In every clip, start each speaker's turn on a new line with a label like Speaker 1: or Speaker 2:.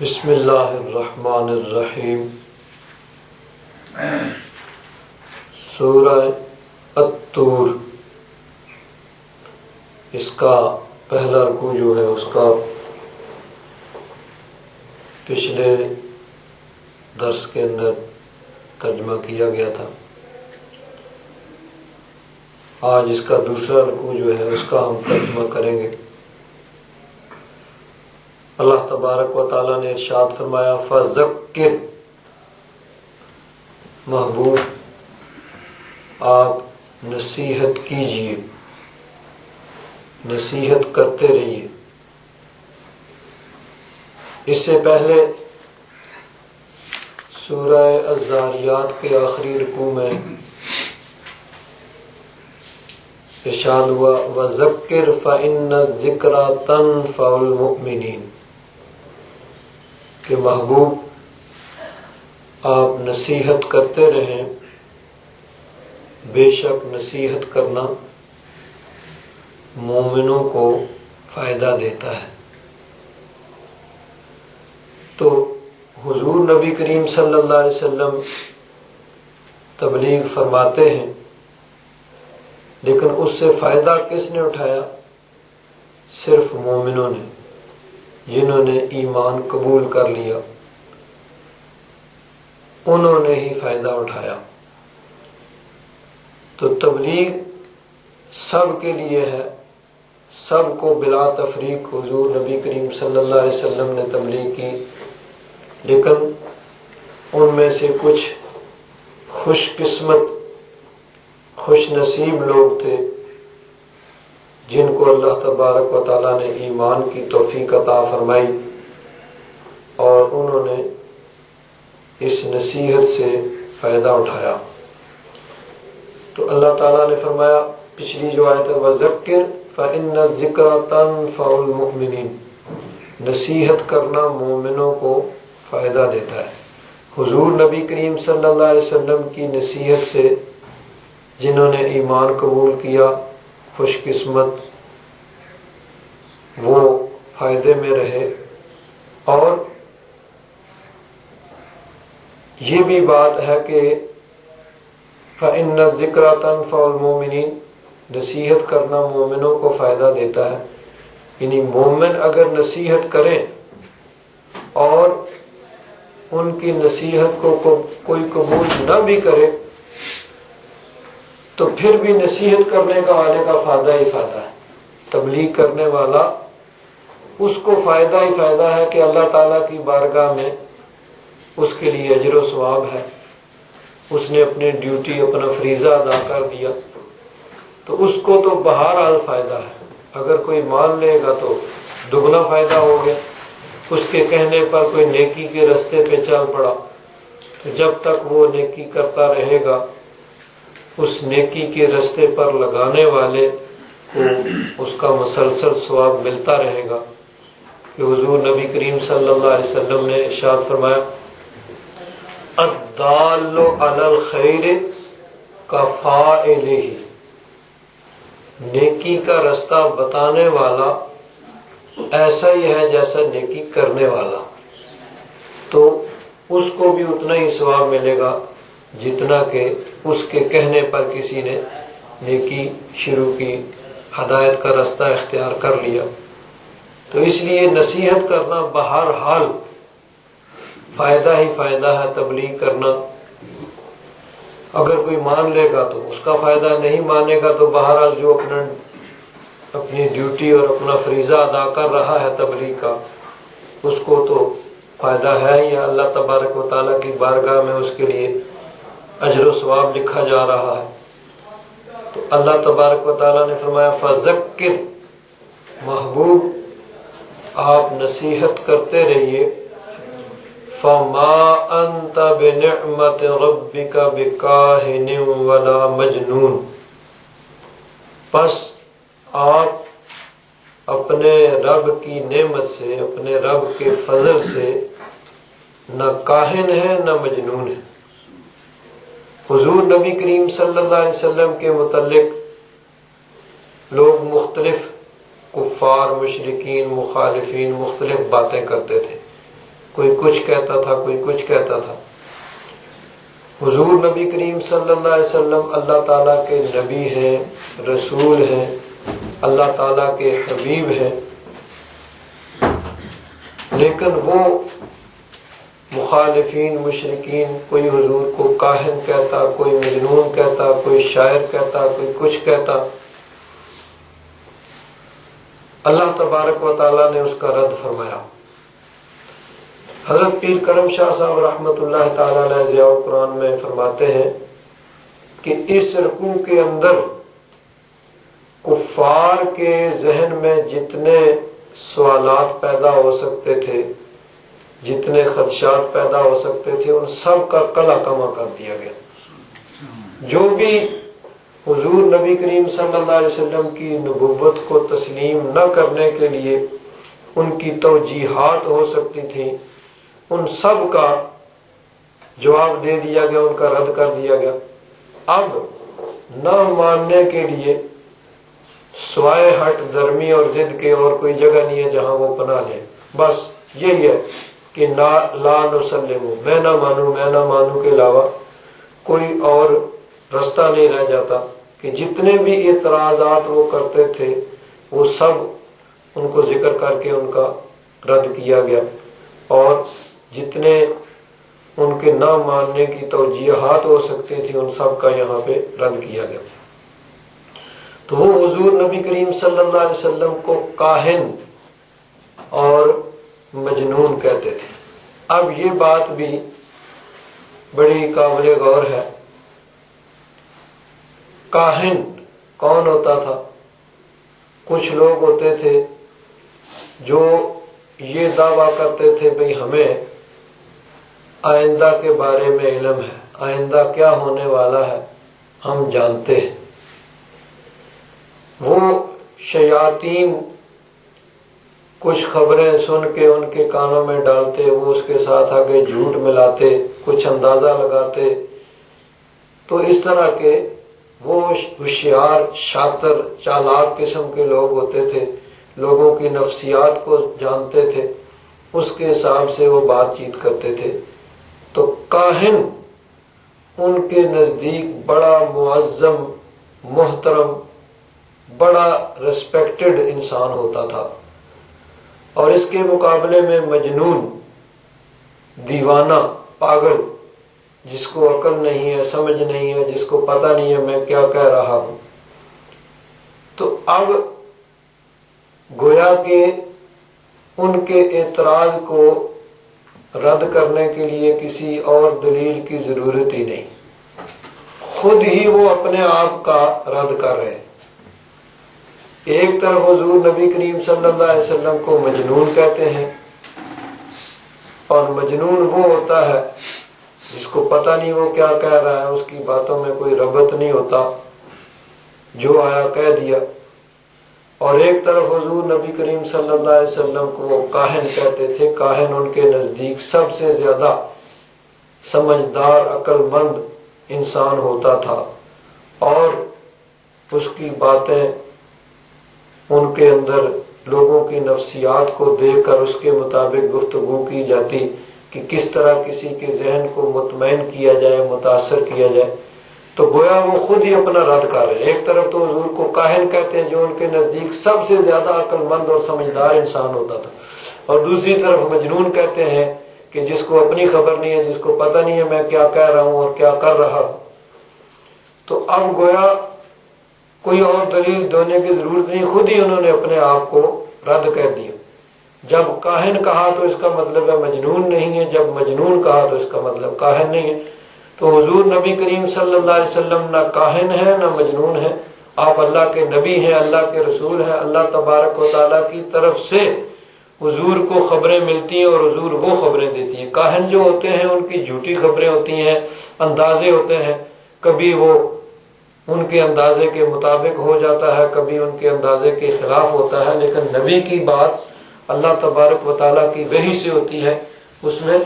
Speaker 1: بسم اللہ الرحمن الرحیم۔ سورہ الطور، اس کا پہلا رکوع جو ہے اس کا پچھلے درس کے اندر ترجمہ کیا گیا تھا۔ آج اس کا دوسرا رکوع جو ہے اس کا ہم ترجمہ کریں گے۔ اللہ تبارک و تعالیٰ نے ارشاد فرمایا فذکر، محبوب آپ نصیحت کیجئے، نصیحت کرتے رہیے۔ اس سے پہلے سورہ الذاریات کے آخری رکوع میں ارشاد ہوا وذکر فإن الذکریٰ تنفع المؤمنین، کہ محبوب آپ نصیحت کرتے رہیں، بے شک نصیحت کرنا مومنوں کو فائدہ دیتا ہے۔ تو حضور نبی کریم صلی اللہ علیہ وسلم تبلیغ فرماتے ہیں، لیکن اس سے فائدہ کس نے اٹھایا؟ صرف مومنوں نے، جنہوں نے ایمان قبول کر لیا، انہوں نے ہی فائدہ اٹھایا۔ تو تبلیغ سب کے لیے ہے، سب کو بلا تفریق حضور نبی کریم صلی اللہ علیہ وسلم نے تبلیغ کی، لیکن ان میں سے کچھ خوش قسمت خوش نصیب لوگ تھے جن کو اللہ تبارک و تعالیٰ نے ایمان کی توفیق عطا فرمائی، اور انہوں نے اس نصیحت سے فائدہ اٹھایا۔ تو اللہ تعالیٰ نے فرمایا پچھلی جو آیت ہے وَذَكِّرْ فَإِنَّ الذِّكْرَ تَنفَعُ الْمُؤْمِنِينَ، نصیحت کرنا مومنوں کو فائدہ دیتا ہے۔ حضور نبی کریم صلی اللہ علیہ وسلم کی نصیحت سے جنہوں نے ایمان قبول کیا، خوش قسمت وہ فائدے میں رہے۔ اور یہ بھی بات ہے کہ فَإِنَّ الذِّكْرَ تَنفَعُ الْمُؤْمِنِينَ، نصیحت کرنا مومنوں کو فائدہ دیتا ہے۔ یعنی مومن اگر نصیحت کریں اور ان کی نصیحت کو کوئی قبول نہ بھی کرے تو پھر بھی نصیحت کرنے کا والے کا فائدہ ہی فائدہ ہے۔ تبلیغ کرنے والا اس کو فائدہ ہی فائدہ ہے کہ اللہ تعالیٰ کی بارگاہ میں اس کے لیے اجر و ثواب ہے، اس نے اپنی ڈیوٹی اپنا فریضہ ادا کر دیا، تو اس کو تو بہرحال فائدہ ہے۔ اگر کوئی مان لے گا تو دگنا فائدہ ہو گیا، اس کے کہنے پر کوئی نیکی کے رستے پہ چل پڑا تو جب تک وہ نیکی کرتا رہے گا اس نیکی کے رستے پر لگانے والے کو اس کا مسلسل ثواب ملتا رہے گا۔ کہ حضور نبی کریم صلی اللہ علیہ وسلم نے ارشاد فرمایا الدال علی الخیر کفاعلہ، نیکی کا رستہ بتانے والا ایسا ہی ہے جیسا نیکی کرنے والا، تو اس کو بھی اتنا ہی ثواب ملے گا جتنا کہ اس کے کہنے پر کسی نے نیکی شروع کی، ہدایت کا رستہ اختیار کر لیا۔ تو اس لیے نصیحت کرنا بہرحال فائدہ ہی فائدہ ہے، تبلیغ کرنا۔ اگر کوئی مان لے گا تو اس کا فائدہ، نہیں مانے گا تو بہرحال جو اپنی ڈیوٹی اور اپنا فریضہ ادا کر رہا ہے تبلیغ کا، اس کو تو فائدہ ہے ہی، اللہ تبارک و تعالیٰ کی بارگاہ میں اس کے لیے اجر و ثواب لکھا جا رہا ہے۔ تو اللہ تبارک و تعالیٰ نے فرمایا فذکر، محبوب آپ نصیحت کرتے رہیے، فما انت بنعمت ربک بکاہن ولا مجنون، پس آپ اپنے رب کی نعمت سے، اپنے رب کے فضل سے نہ کاہن ہے نہ مجنون ہے۔ حضور نبی کریم صلی اللہ علیہ وسلم کے متعلق لوگ مختلف کفار، مشرکین، مخالفین مختلف باتیں کرتے تھے، کوئی کچھ کہتا تھا، کوئی کچھ کہتا تھا۔ حضور نبی کریم صلی اللہ علیہ وسلم اللہ تعالیٰ کے نبی ہیں، رسول ہیں، اللہ تعالیٰ کے حبیب ہیں، لیکن وہ مخالفین مشرکین کوئی حضور کو کاہن کہتا، کوئی مجنون کہتا، کوئی شاعر کہتا، کوئی کچھ کہتا، اللہ تبارک و تعالیٰ نے اس کا رد فرمایا۔ حضرت پیر کرم شاہ صاحب رحمۃ اللہ تعالیٰ علیہ ضیاء القرآن میں فرماتے ہیں کہ اس رکوع کے اندر کفار کے ذہن میں جتنے سوالات پیدا ہو سکتے تھے، جتنے خدشات پیدا ہو سکتے تھے، ان سب کا قلع کما کر دیا گیا۔ جو بھی حضور نبی کریم صلی اللہ علیہ وسلم کی نبوت کو تسلیم نہ کرنے کے لیے ان کی توجیہات ہو سکتی تھیں، ان سب کا جواب دے دیا گیا، ان کا رد کر دیا گیا۔ اب نہ ماننے کے لیے سوائے ہٹ درمی اور ضد کے اور کوئی جگہ نہیں ہے جہاں وہ پناہ لیں۔ بس یہی ہے کہ لا نسلم، میں نہ مانوں کے علاوہ کوئی اور رستہ نہیں رہ جاتا، کہ جتنے بھی اعتراضات وہ کرتے تھے وہ سب ان کو ذکر کر کے ان کا رد کیا گیا، اور جتنے ان کے نہ ماننے کی توجیہات ہو سکتی تھی ان سب کا یہاں پہ رد کیا گیا۔ تو وہ حضور نبی کریم صلی اللہ علیہ وسلم کو کاہن اور مجنون کہتے تھے۔ اب یہ بات بھی بڑی قابل غور ہے، کاہن کون ہوتا تھا؟ کچھ لوگ ہوتے تھے جو یہ دعویٰ کرتے تھے بھئی ہمیں آئندہ کے بارے میں علم ہے، آئندہ کیا ہونے والا ہے ہم جانتے ہیں۔ وہ شیاطین کچھ خبریں سن کے ان کے کانوں میں ڈالتے، وہ اس کے ساتھ آگے جھوٹ ملاتے، کچھ اندازہ لگاتے، تو اس طرح کے وہ ہوشیار، شاطر، چالاک قسم کے لوگ ہوتے تھے، لوگوں کی نفسیات کو جانتے تھے، اس کے حساب سے وہ بات چیت کرتے تھے۔ تو کاہن ان کے نزدیک بڑا معظم، محترم، بڑا ریسپیکٹڈ انسان ہوتا تھا، اور اس کے مقابلے میں مجنون، دیوانہ، پاگل، جس کو عقل نہیں ہے، سمجھ نہیں ہے، جس کو پتہ نہیں ہے میں کیا کہہ رہا ہوں، تو اب گویا کہ ان کے اعتراض کو رد کرنے کے لیے کسی اور دلیل کی ضرورت ہی نہیں، خود ہی وہ اپنے آپ کا رد کر رہے ہیں۔ ایک طرف حضور نبی کریم صلی اللہ علیہ وسلم کو مجنون کہتے ہیں، اور مجنون وہ ہوتا ہے جس کو پتہ نہیں وہ کیا کہہ رہا ہے، اس کی باتوں میں کوئی ربط نہیں ہوتا، جو آیا کہہ دیا۔ اور ایک طرف حضور نبی کریم صلی اللہ علیہ وسلم کو وہ کاہن کہتے تھے۔ کاہن ان کے نزدیک سب سے زیادہ سمجھدار، عقل مند انسان ہوتا تھا، اور اس کی باتیں ان کے اندر لوگوں کی نفسیات کو دیکھ کر اس کے مطابق گفتگو کی جاتی کہ کس طرح کسی کے ذہن کو مطمئن کیا جائے، متاثر کیا جائے۔ تو گویا وہ خود ہی اپنا رد کر رہے ہیں۔ ایک طرف تو حضور کو کاہن کہتے ہیں جو ان کے نزدیک سب سے زیادہ عقل مند اور سمجھدار انسان ہوتا تھا، اور دوسری طرف مجنون کہتے ہیں کہ جس کو اپنی خبر نہیں ہے، جس کو پتہ نہیں ہے میں کیا کہہ رہا ہوں اور کیا کر رہا ہوں۔ تو اب گویا کوئی اور دلیل دینے کی ضرورت نہیں، خود ہی انہوں نے اپنے آپ کو رد کر دیا۔ جب کاہن کہا تو اس کا مطلب ہے مجنون نہیں ہے، جب مجنون کہا تو اس کا مطلب کاہن نہیں ہے۔ تو حضور نبی کریم صلی اللہ علیہ وسلم نہ کاہن ہے نہ مجنون ہے، آپ اللہ کے نبی ہیں، اللہ کے رسول ہیں، اللہ تبارک و تعالیٰ کی طرف سے حضور کو خبریں ملتی ہیں اور حضور وہ خبریں دیتی ہیں۔ کاہن جو ہوتے ہیں ان کی جھوٹی خبریں ہوتی ہیں، اندازے ہوتے ہیں، کبھی وہ ان کے اندازے کے مطابق ہو جاتا ہے، کبھی ان کے اندازے کے خلاف ہوتا ہے، لیکن نبی کی بات اللہ تبارک و تعالیٰ کی وحی سے ہوتی ہے، اس میں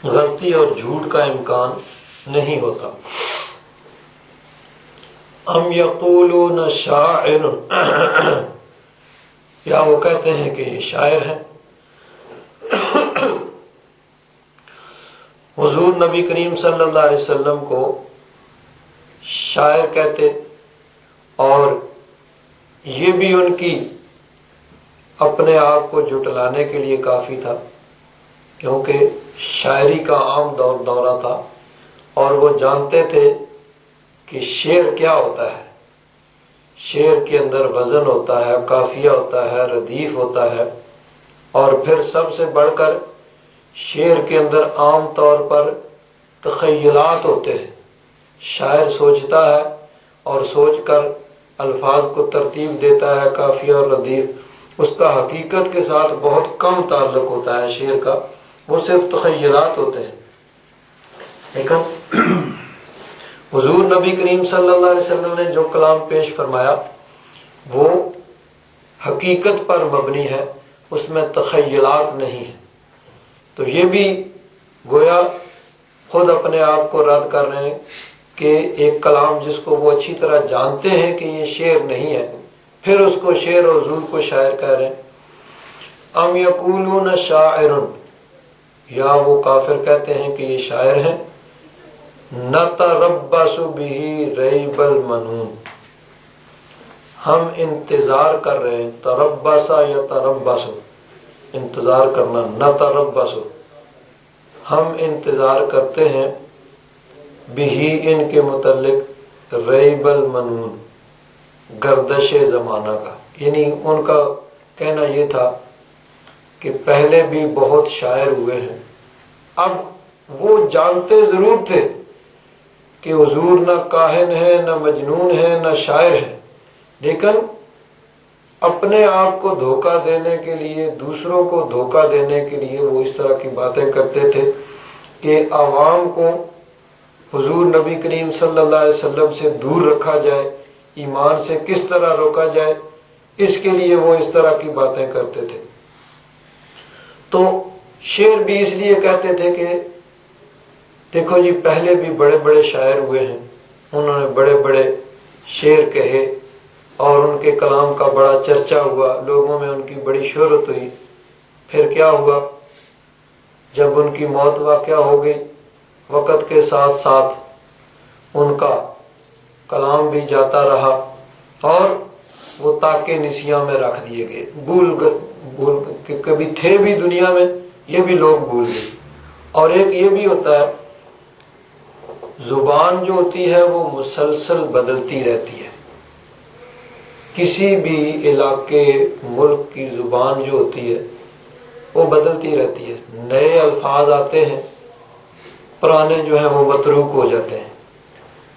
Speaker 1: غلطی اور جھوٹ کا امکان نہیں ہوتا۔ ام یقولون شاعر، یا وہ کہتے ہیں کہ یہ شاعر ہے۔ حضور نبی کریم صلی اللہ علیہ وسلم کو شاعر کہتے، اور یہ بھی ان کی اپنے آپ کو جھٹلانے کے لیے کافی تھا، کیونکہ شاعری کا عام دورہ تھا اور وہ جانتے تھے کہ شعر کیا ہوتا ہے۔ شعر کے اندر وزن ہوتا ہے، قافیہ ہوتا ہے، ردیف ہوتا ہے، اور پھر سب سے بڑھ کر شعر کے اندر عام طور پر تخیلات ہوتے ہیں۔ شاعر سوچتا ہے اور سوچ کر الفاظ کو ترتیب دیتا ہے، قافیہ اور ردیف، اس کا حقیقت کے ساتھ بہت کم تعلق ہوتا ہے شعر کا، وہ صرف تخیلات ہوتے ہیں۔ لیکن حضور نبی کریم صلی اللہ علیہ وسلم نے جو کلام پیش فرمایا وہ حقیقت پر مبنی ہے، اس میں تخیلات نہیں ہے۔ تو یہ بھی گویا خود اپنے آپ کو رد کر رہے ہیں کہ ایک کلام جس کو وہ اچھی طرح جانتے ہیں کہ یہ شعر نہیں ہے، پھر اس کو شعر اور حضور کو شاعر کہہ رہے ہیں۔ ام یقولون شاعر، یا وہ کافر کہتے ہیں کہ یہ شاعر ہیں۔ نتربص بہ ریب المنون، ہم انتظار کر رہے ہیں، تربص یا تربص انتظار کرنا، نتربص ہم انتظار کرتے ہیں، بہ ان کے متعلق، ریب المنون گردش زمانہ کا، یعنی ان کا کہنا یہ تھا کہ پہلے بھی بہت شاعر ہوئے ہیں، اب وہ جانتے ضرور تھے کہ حضور نہ کاہن ہے، نہ مجنون ہے، نہ شاعر ہے، لیکن اپنے آپ کو دھوکہ دینے کے لیے، دوسروں کو دھوکہ دینے کے لیے وہ اس طرح کی باتیں کرتے تھے کہ عوام کو حضور نبی کریم صلی اللہ علیہ وسلم سے دور رکھا جائے، ایمان سے کس طرح روکا جائے، اس کے لیے وہ اس طرح کی باتیں کرتے تھے۔ تو شعر بھی اس لیے کہتے تھے کہ دیکھو جی پہلے بھی بڑے بڑے شاعر ہوئے ہیں، انہوں نے بڑے بڑے شعر کہے اور ان کے کلام کا بڑا چرچا ہوا، لوگوں میں ان کی بڑی شہرت ہوئی، پھر کیا ہوا؟ جب ان کی موت واقع ہو گئی، وقت کے ساتھ ساتھ ان کا کلام بھی جاتا رہا اور وہ تاکہ نسیاں میں رکھ دیے گئے، بھول کہ کبھی تھے بھی دنیا میں، یہ بھی لوگ بھول گئے۔ اور ایک یہ بھی ہوتا ہے، زبان جو ہوتی ہے وہ مسلسل بدلتی رہتی ہے، کسی بھی علاقے ملک کی زبان جو ہوتی ہے وہ بدلتی رہتی ہے، نئے الفاظ آتے ہیں، پرانے جو ہیں وہ متروک ہو جاتے ہیں،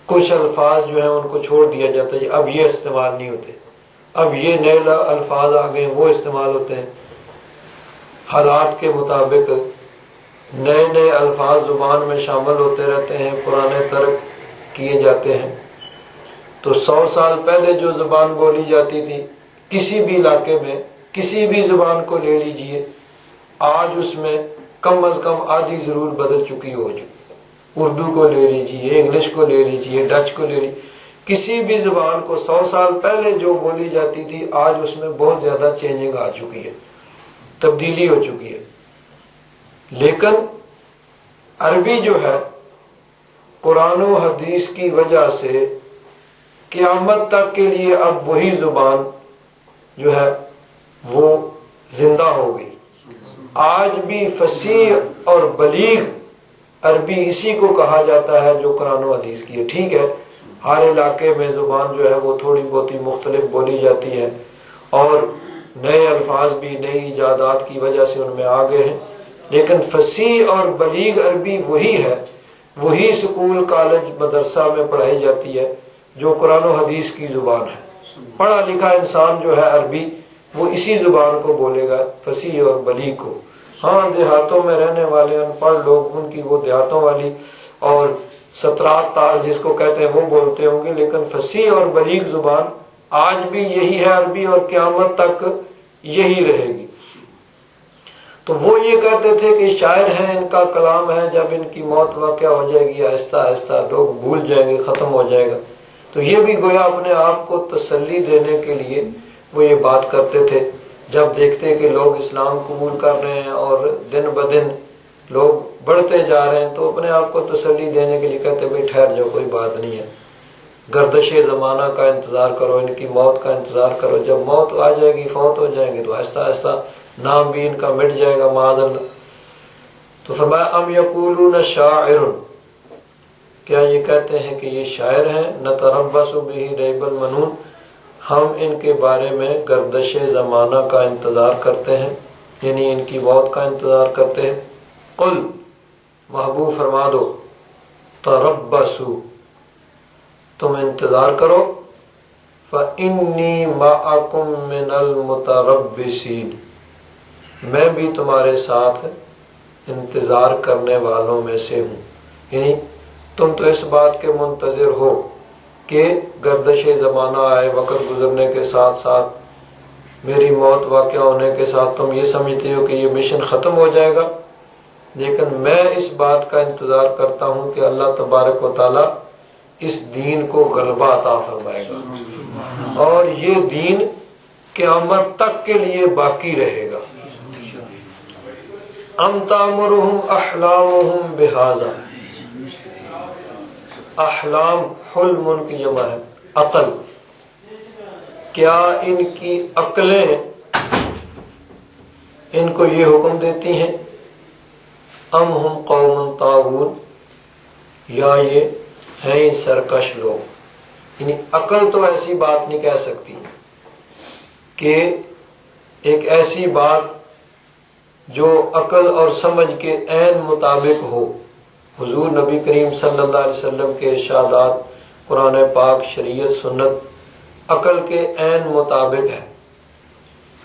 Speaker 1: کچھ الفاظ جو ہیں ان کو چھوڑ دیا جاتا ہے، اب یہ استعمال نہیں ہوتے، اب یہ نئے الفاظ آ گئے وہ استعمال ہوتے ہیں۔ حالات کے مطابق نئے نئے الفاظ زبان میں شامل ہوتے رہتے ہیں، پرانے ترک کیے جاتے ہیں۔ تو 100 سال پہلے جو زبان بولی جاتی تھی کسی بھی علاقے میں، کسی بھی زبان کو لے لیجئے، آج اس میں کم از کم آدھی ضرور بدل چکی ہو چکی۔ اردو کو لے لیجئے، انگلش کو لے لیجئے، ڈچ کو لے لیجئے، کسی بھی زبان کو 100 سال پہلے جو بولی جاتی تھی آج اس میں بہت زیادہ چینجنگ آ چکی ہے، تبدیلی ہو چکی ہے۔ لیکن عربی جو ہے قرآن و حدیث کی وجہ سے قیامت تک کے لیے اب وہی زبان جو ہے وہ زندہ ہو گئی۔ آج بھی فصیح اور بلیغ عربی اسی کو کہا جاتا ہے جو قرآن و حدیث کی ہے۔ ٹھیک ہے، ہر علاقے میں زبان جو ہے وہ تھوڑی بہت ہی مختلف بولی جاتی ہے اور نئے الفاظ بھی نئی ایجادات کی وجہ سے ان میں آ گئے ہیں، لیکن فصیح اور بلیغ عربی وہی ہے، وہی سکول کالج مدرسہ میں پڑھائی جاتی ہے جو قرآن و حدیث کی زبان ہے۔ پڑھا لکھا انسان جو ہے عربی وہ اسی زبان کو بولے گا، فصیح اور بلیغ کو۔ ہاں دیہاتوں میں رہنے والے ان پڑھ لوگ ان کی وہ دیہاتوں والی اور سترات تال جس کو کہتے ہیں وہ بولتے ہوں گے، لیکن فصیح اور بلیغ زبان آج بھی یہی ہے عربی اور قیامت تک یہی رہے گی۔ تو وہ یہ کہتے تھے کہ شاعر ہیں، ان کا کلام ہے، جب ان کی موت واقع ہو جائے گی آہستہ آہستہ لوگ بھول جائیں گے، ختم ہو جائے گا۔ تو یہ بھی گویا اپنے آپ کو تسلی دینے کے لیے وہ یہ بات کرتے تھے۔ جب دیکھتے کہ لوگ اسلام قبول کر رہے ہیں اور دن بدن لوگ بڑھتے جا رہے ہیں تو اپنے آپ کو تسلی دینے کے لیے کہتے بھائی ٹھہر جاؤ، کوئی بات نہیں ہے، گردش زمانہ کا انتظار کرو، ان کی موت کا انتظار کرو، جب موت آ جائے گی، فوت ہو جائیں گے تو آہستہ آہستہ نام بھی ان کا مٹ جائے گا معاذ اللہ۔ تو فرمایا ام یقولون شاعر، کیا یہ کہتے ہیں کہ یہ شاعر ہیں، نتربص بہ ریب المنون، ہم ان کے بارے میں گردش زمانہ کا انتظار کرتے ہیں، یعنی ان کی موت کا انتظار کرتے ہیں۔ قل، محبوب فرما دو، تربصوا، تم انتظار کرو، فإنی معکم من المتربصین، میں بھی تمہارے ساتھ انتظار کرنے والوں میں سے ہوں، یعنی تم تو اس بات کے منتظر ہو کہ گردش زمانہ آئے، وقت گزرنے کے ساتھ ساتھ میری موت واقع ہونے کے ساتھ تم یہ سمجھتے ہو کہ یہ مشن ختم ہو جائے گا، لیکن میں اس بات کا انتظار کرتا ہوں کہ اللہ تبارک و تعالی اس دین کو غلبہ عطا فرمائے گا اور یہ دین قیامت تک کے لیے باقی رہے گا۔ ام تامرہم احلامہم بہذا، احلام حلم کی جمع ہے، عقل، کیا ان کی عقلیں ان کو یہ حکم دیتی ہیں، ام ہم قوم طاغون، یا یہ ہیں سرکش لوگ، یعنی عقل تو ایسی بات نہیں کہہ سکتی کہ ایک ایسی بات جو عقل اور سمجھ کے عین مطابق ہو۔ حضور نبی کریم صلی اللہ علیہ وسلم کے ارشادات، قرآن پاک، شریعت، سنت عقل کے عین مطابق ہے،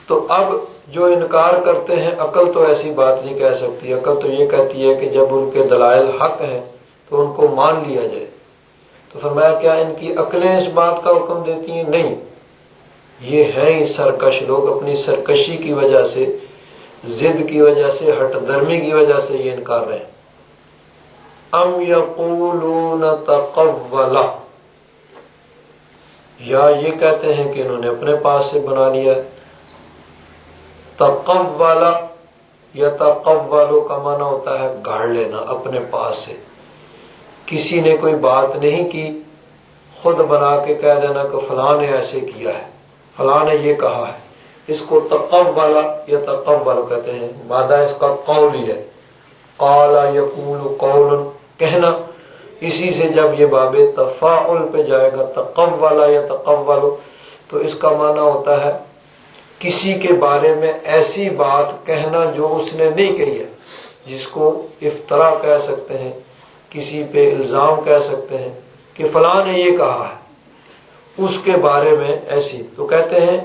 Speaker 1: تو اب جو انکار کرتے ہیں عقل تو ایسی بات نہیں کہہ سکتی، عقل تو یہ کہتی ہے کہ جب ان کے دلائل حق ہیں تو ان کو مان لیا جائے۔ تو فرمایا کیا ان کی عقلیں اس بات کا حکم دیتی ہیں؟ نہیں، یہ ہیں ہی سرکش لوگ، اپنی سرکشی کی وجہ سے، ضد کی وجہ سے، ہٹ درمی کی وجہ سے یہ انکار رہے ہیں۔ ام یقولون تقولہ، یا یہ کہتے ہیں کہ انہوں نے اپنے پاس سے بنا لیا ہے۔ تقولہ یا تقولو کا معنی ہوتا ہے گاڑ لینا اپنے پاس سے، کسی نے کوئی بات نہیں کی، خود بنا کے کہہ دینا کہ فلاں نے ایسے کیا ہے، فلاں نے یہ کہا ہے، اس کو تقول یا تقول کہتے ہیں۔ مادہ اس کا قول ہی ہے، قال یقول قولا، کہنا، اسی سے جب یہ باب تفاعل پہ جائے گا، تقول یا تقول، تو اس کا معنی ہوتا ہے کسی کے بارے میں ایسی بات کہنا جو اس نے نہیں کہی ہے، جس کو افتراء کہہ سکتے ہیں، کسی پہ الزام کہہ سکتے ہیں کہ فلاں نے یہ کہا ہے، اس کے بارے میں ایسی۔ تو کہتے ہیں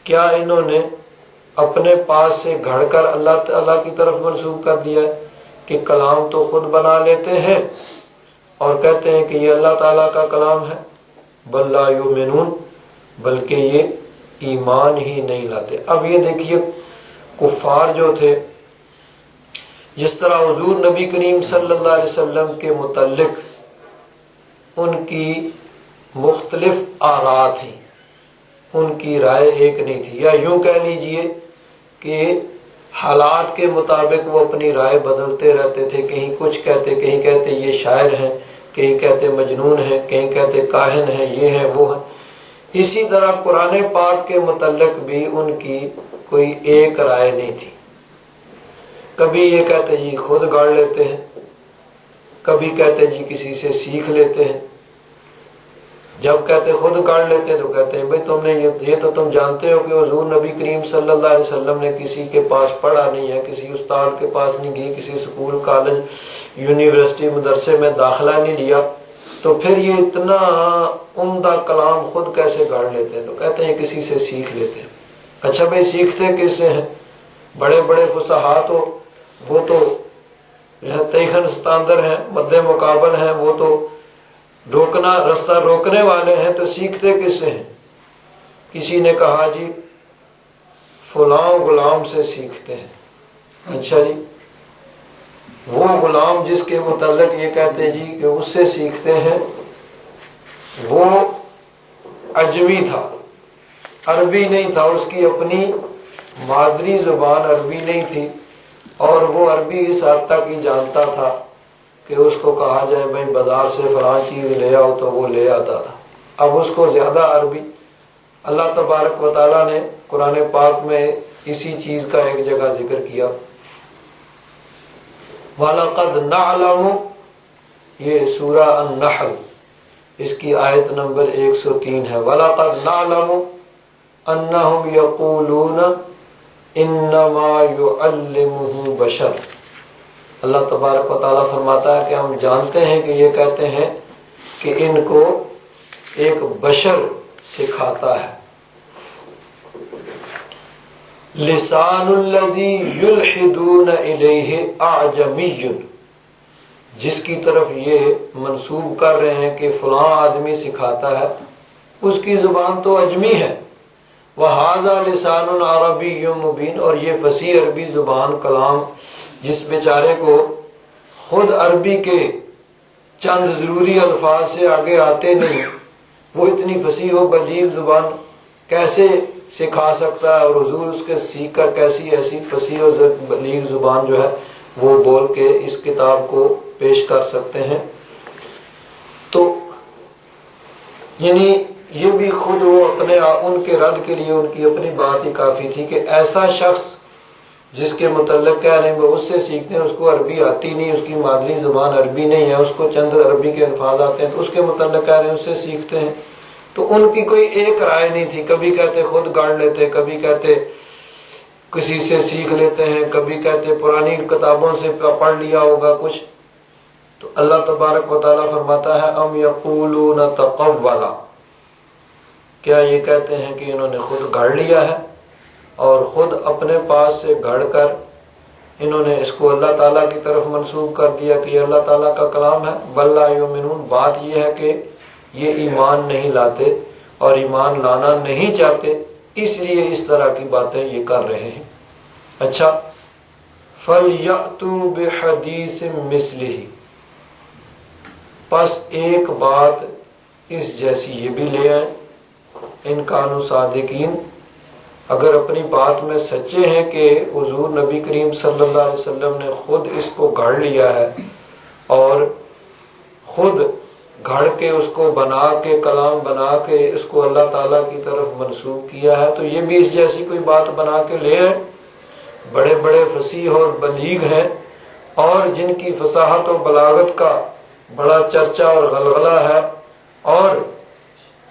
Speaker 1: کیا انہوں نے اپنے پاس سے گھڑ کر اللہ تعالیٰ کی طرف منسوب کر دیا ہے کہ کلام تو خود بنا لیتے ہیں اور کہتے ہیں کہ یہ اللہ تعالیٰ کا کلام ہے؟ بل لا یؤمنون، بلکہ یہ ایمان ہی نہیں لاتے۔ اب یہ دیکھیے کفار جو تھے، جس طرح حضور نبی کریم صلی اللہ علیہ وسلم کے متعلق ان کی مختلف آراء تھیں، ان کی رائے ایک نہیں تھی، یا یوں کہہ لیجئے کہ حالات کے مطابق وہ اپنی رائے بدلتے رہتے تھے، کہیں کچھ کہتے، کہیں کہتے یہ شاعر ہیں، کہیں کہتے مجنون ہیں، کہیں کہتے کاہن ہیں، یہ ہیں وہ ہیں۔ اسی طرح قرآن پاک کے متعلق بھی ان کی کوئی ایک رائے نہیں تھی، کبھی یہ کہتے جی خود گاڑ لیتے ہیں، کبھی کہتے جی کسی سے سیکھ لیتے ہیں۔ جب کہتے خود گاڑ لیتے ہیں تو کہتے ہیں بھئی تم نے یہ تو تم جانتے ہو کہ حضور نبی کریم صلی اللہ علیہ وسلم نے کسی کے پاس پڑھا نہیں ہے، کسی استاد کے پاس نہیں گئی، کسی سکول، کالج، یونیورسٹی، مدرسے میں داخلہ نہیں لیا، تو پھر یہ اتنا عمدہ کلام خود کیسے گاڑ لیتے ہیں؟ تو کہتے ہیں کسی سے سیکھ لیتے ہیں۔ اچھا بھئی سیکھتے کس سے ہیں؟ بڑے بڑے فصحاء تو وہ تو تیخن ستاندر ہیں، مد مقابل ہیں، وہ تو روکنا رستہ روکنے والے ہیں، تو سیکھتے کس سے ہیں؟ کسی نے کہا جی فلاں غلام سے سیکھتے ہیں۔ اچھا جی، وہ غلام جس کے متعلق یہ کہتے جی کہ اس سے سیکھتے ہیں، وہ عجمی تھا، عربی نہیں تھا، اس کی اپنی مادری زبان عربی نہیں تھی، اور وہ عربی اس حد تک ہی جانتا تھا کہ اس کو کہا جائے بھائی بازار سے فلاں چیز لے آؤ تو وہ لے آتا تھا۔ اب اس کو زیادہ عربی، اللہ تبارک و تعالیٰ نے قرآن پاک میں اسی چیز کا ایک جگہ ذکر کیا، وَلَقَدْ نَعْلَمُ، یہ سورہ النحل اس کی آیت نمبر 103 ہے، وَلَقَدْ نَعْلَمُ أَنَّهُمْ يَقُولُونَ إِنَّمَا يُعَلِّمُهُ بَشَرٌ۔ اللہ تبارک و تعالیٰ فرماتا ہے کہ ہم جانتے ہیں کہ یہ کہتے ہیں کہ ان کو ایک بشر سکھاتا ہے۔ لسان الذی یلحدون الیہ اعجمی، جس کی طرف یہ منسوب کر رہے ہیں کہ فلاں آدمی سکھاتا ہے، اس کی زبان تو اجمی ہے۔ وہذا لسان عربی مبین، اور یہ فصیح عربی زبان کلام جس بیچارے کو خود عربی کے چند ضروری الفاظ سے آگے آتے نہیں، وہ اتنی فصیح و بلیغ زبان کیسے سکھا سکتا ہے، اور حضور اس کے سیکھ کر کیسی ایسی فصیح و بلیغ زبان جو ہے وہ بول کے اس کتاب کو پیش کر سکتے ہیں۔ تو یعنی یہ بھی خود وہ اپنے ان کے رد کے لیے ان کی اپنی بات ہی کافی تھی کہ ایسا شخص جس کے متعلق کہہ رہے ہیں وہ اس سے سیکھتے ہیں، اس کو عربی آتی نہیں، اس کی مادری زبان عربی نہیں ہے، اس کو چند عربی کے الفاظ آتے ہیں تو اس کے متعلق کہہ رہے ہیں اس سے سیکھتے ہیں۔ تو ان کی کوئی ایک رائے نہیں تھی، کبھی کہتے خود گڑھ لیتے، کبھی کہتے کسی سے سیکھ لیتے ہیں، کبھی کہتے پرانی کتابوں سے پڑھ لیا ہوگا کچھ۔ تو اللہ تبارک و تعالیٰ فرماتا ہے ام یقولون تقولا، کیا یہ کہتے ہیں کہ انہوں نے خود گھڑ لیا ہے اور خود اپنے پاس سے گھڑ کر انہوں نے اس کو اللہ تعالیٰ کی طرف منسوب کر دیا کہ یہ اللہ تعالیٰ کا کلام ہے۔ بل لا یؤمنون، بات یہ ہے کہ یہ ایمان نہیں لاتے اور ایمان لانا نہیں چاہتے، اس لیے اس طرح کی باتیں یہ کر رہے ہیں۔ اچھا، فَلْيَأْتُوا بِحَدِيثٍ مِثْلِهِ، پس ایک بات اس جیسی یہ بھی لے آئیں، ان کانوا صادقین، اگر اپنی بات میں سچے ہیں کہ حضور نبی کریم صلی اللہ علیہ وسلم نے خود اس کو گھڑ لیا ہے اور خود گھڑ کے اس کو بنا کے کلام بنا کے اس کو اللہ تعالیٰ کی طرف منسوب کیا ہے، تو یہ بھی اس جیسی کوئی بات بنا کے لے آئے۔ بڑے بڑے فصیح اور بلیغ ہیں اور جن کی فصاحت و بلاغت کا بڑا چرچا اور غلغلہ ہے، اور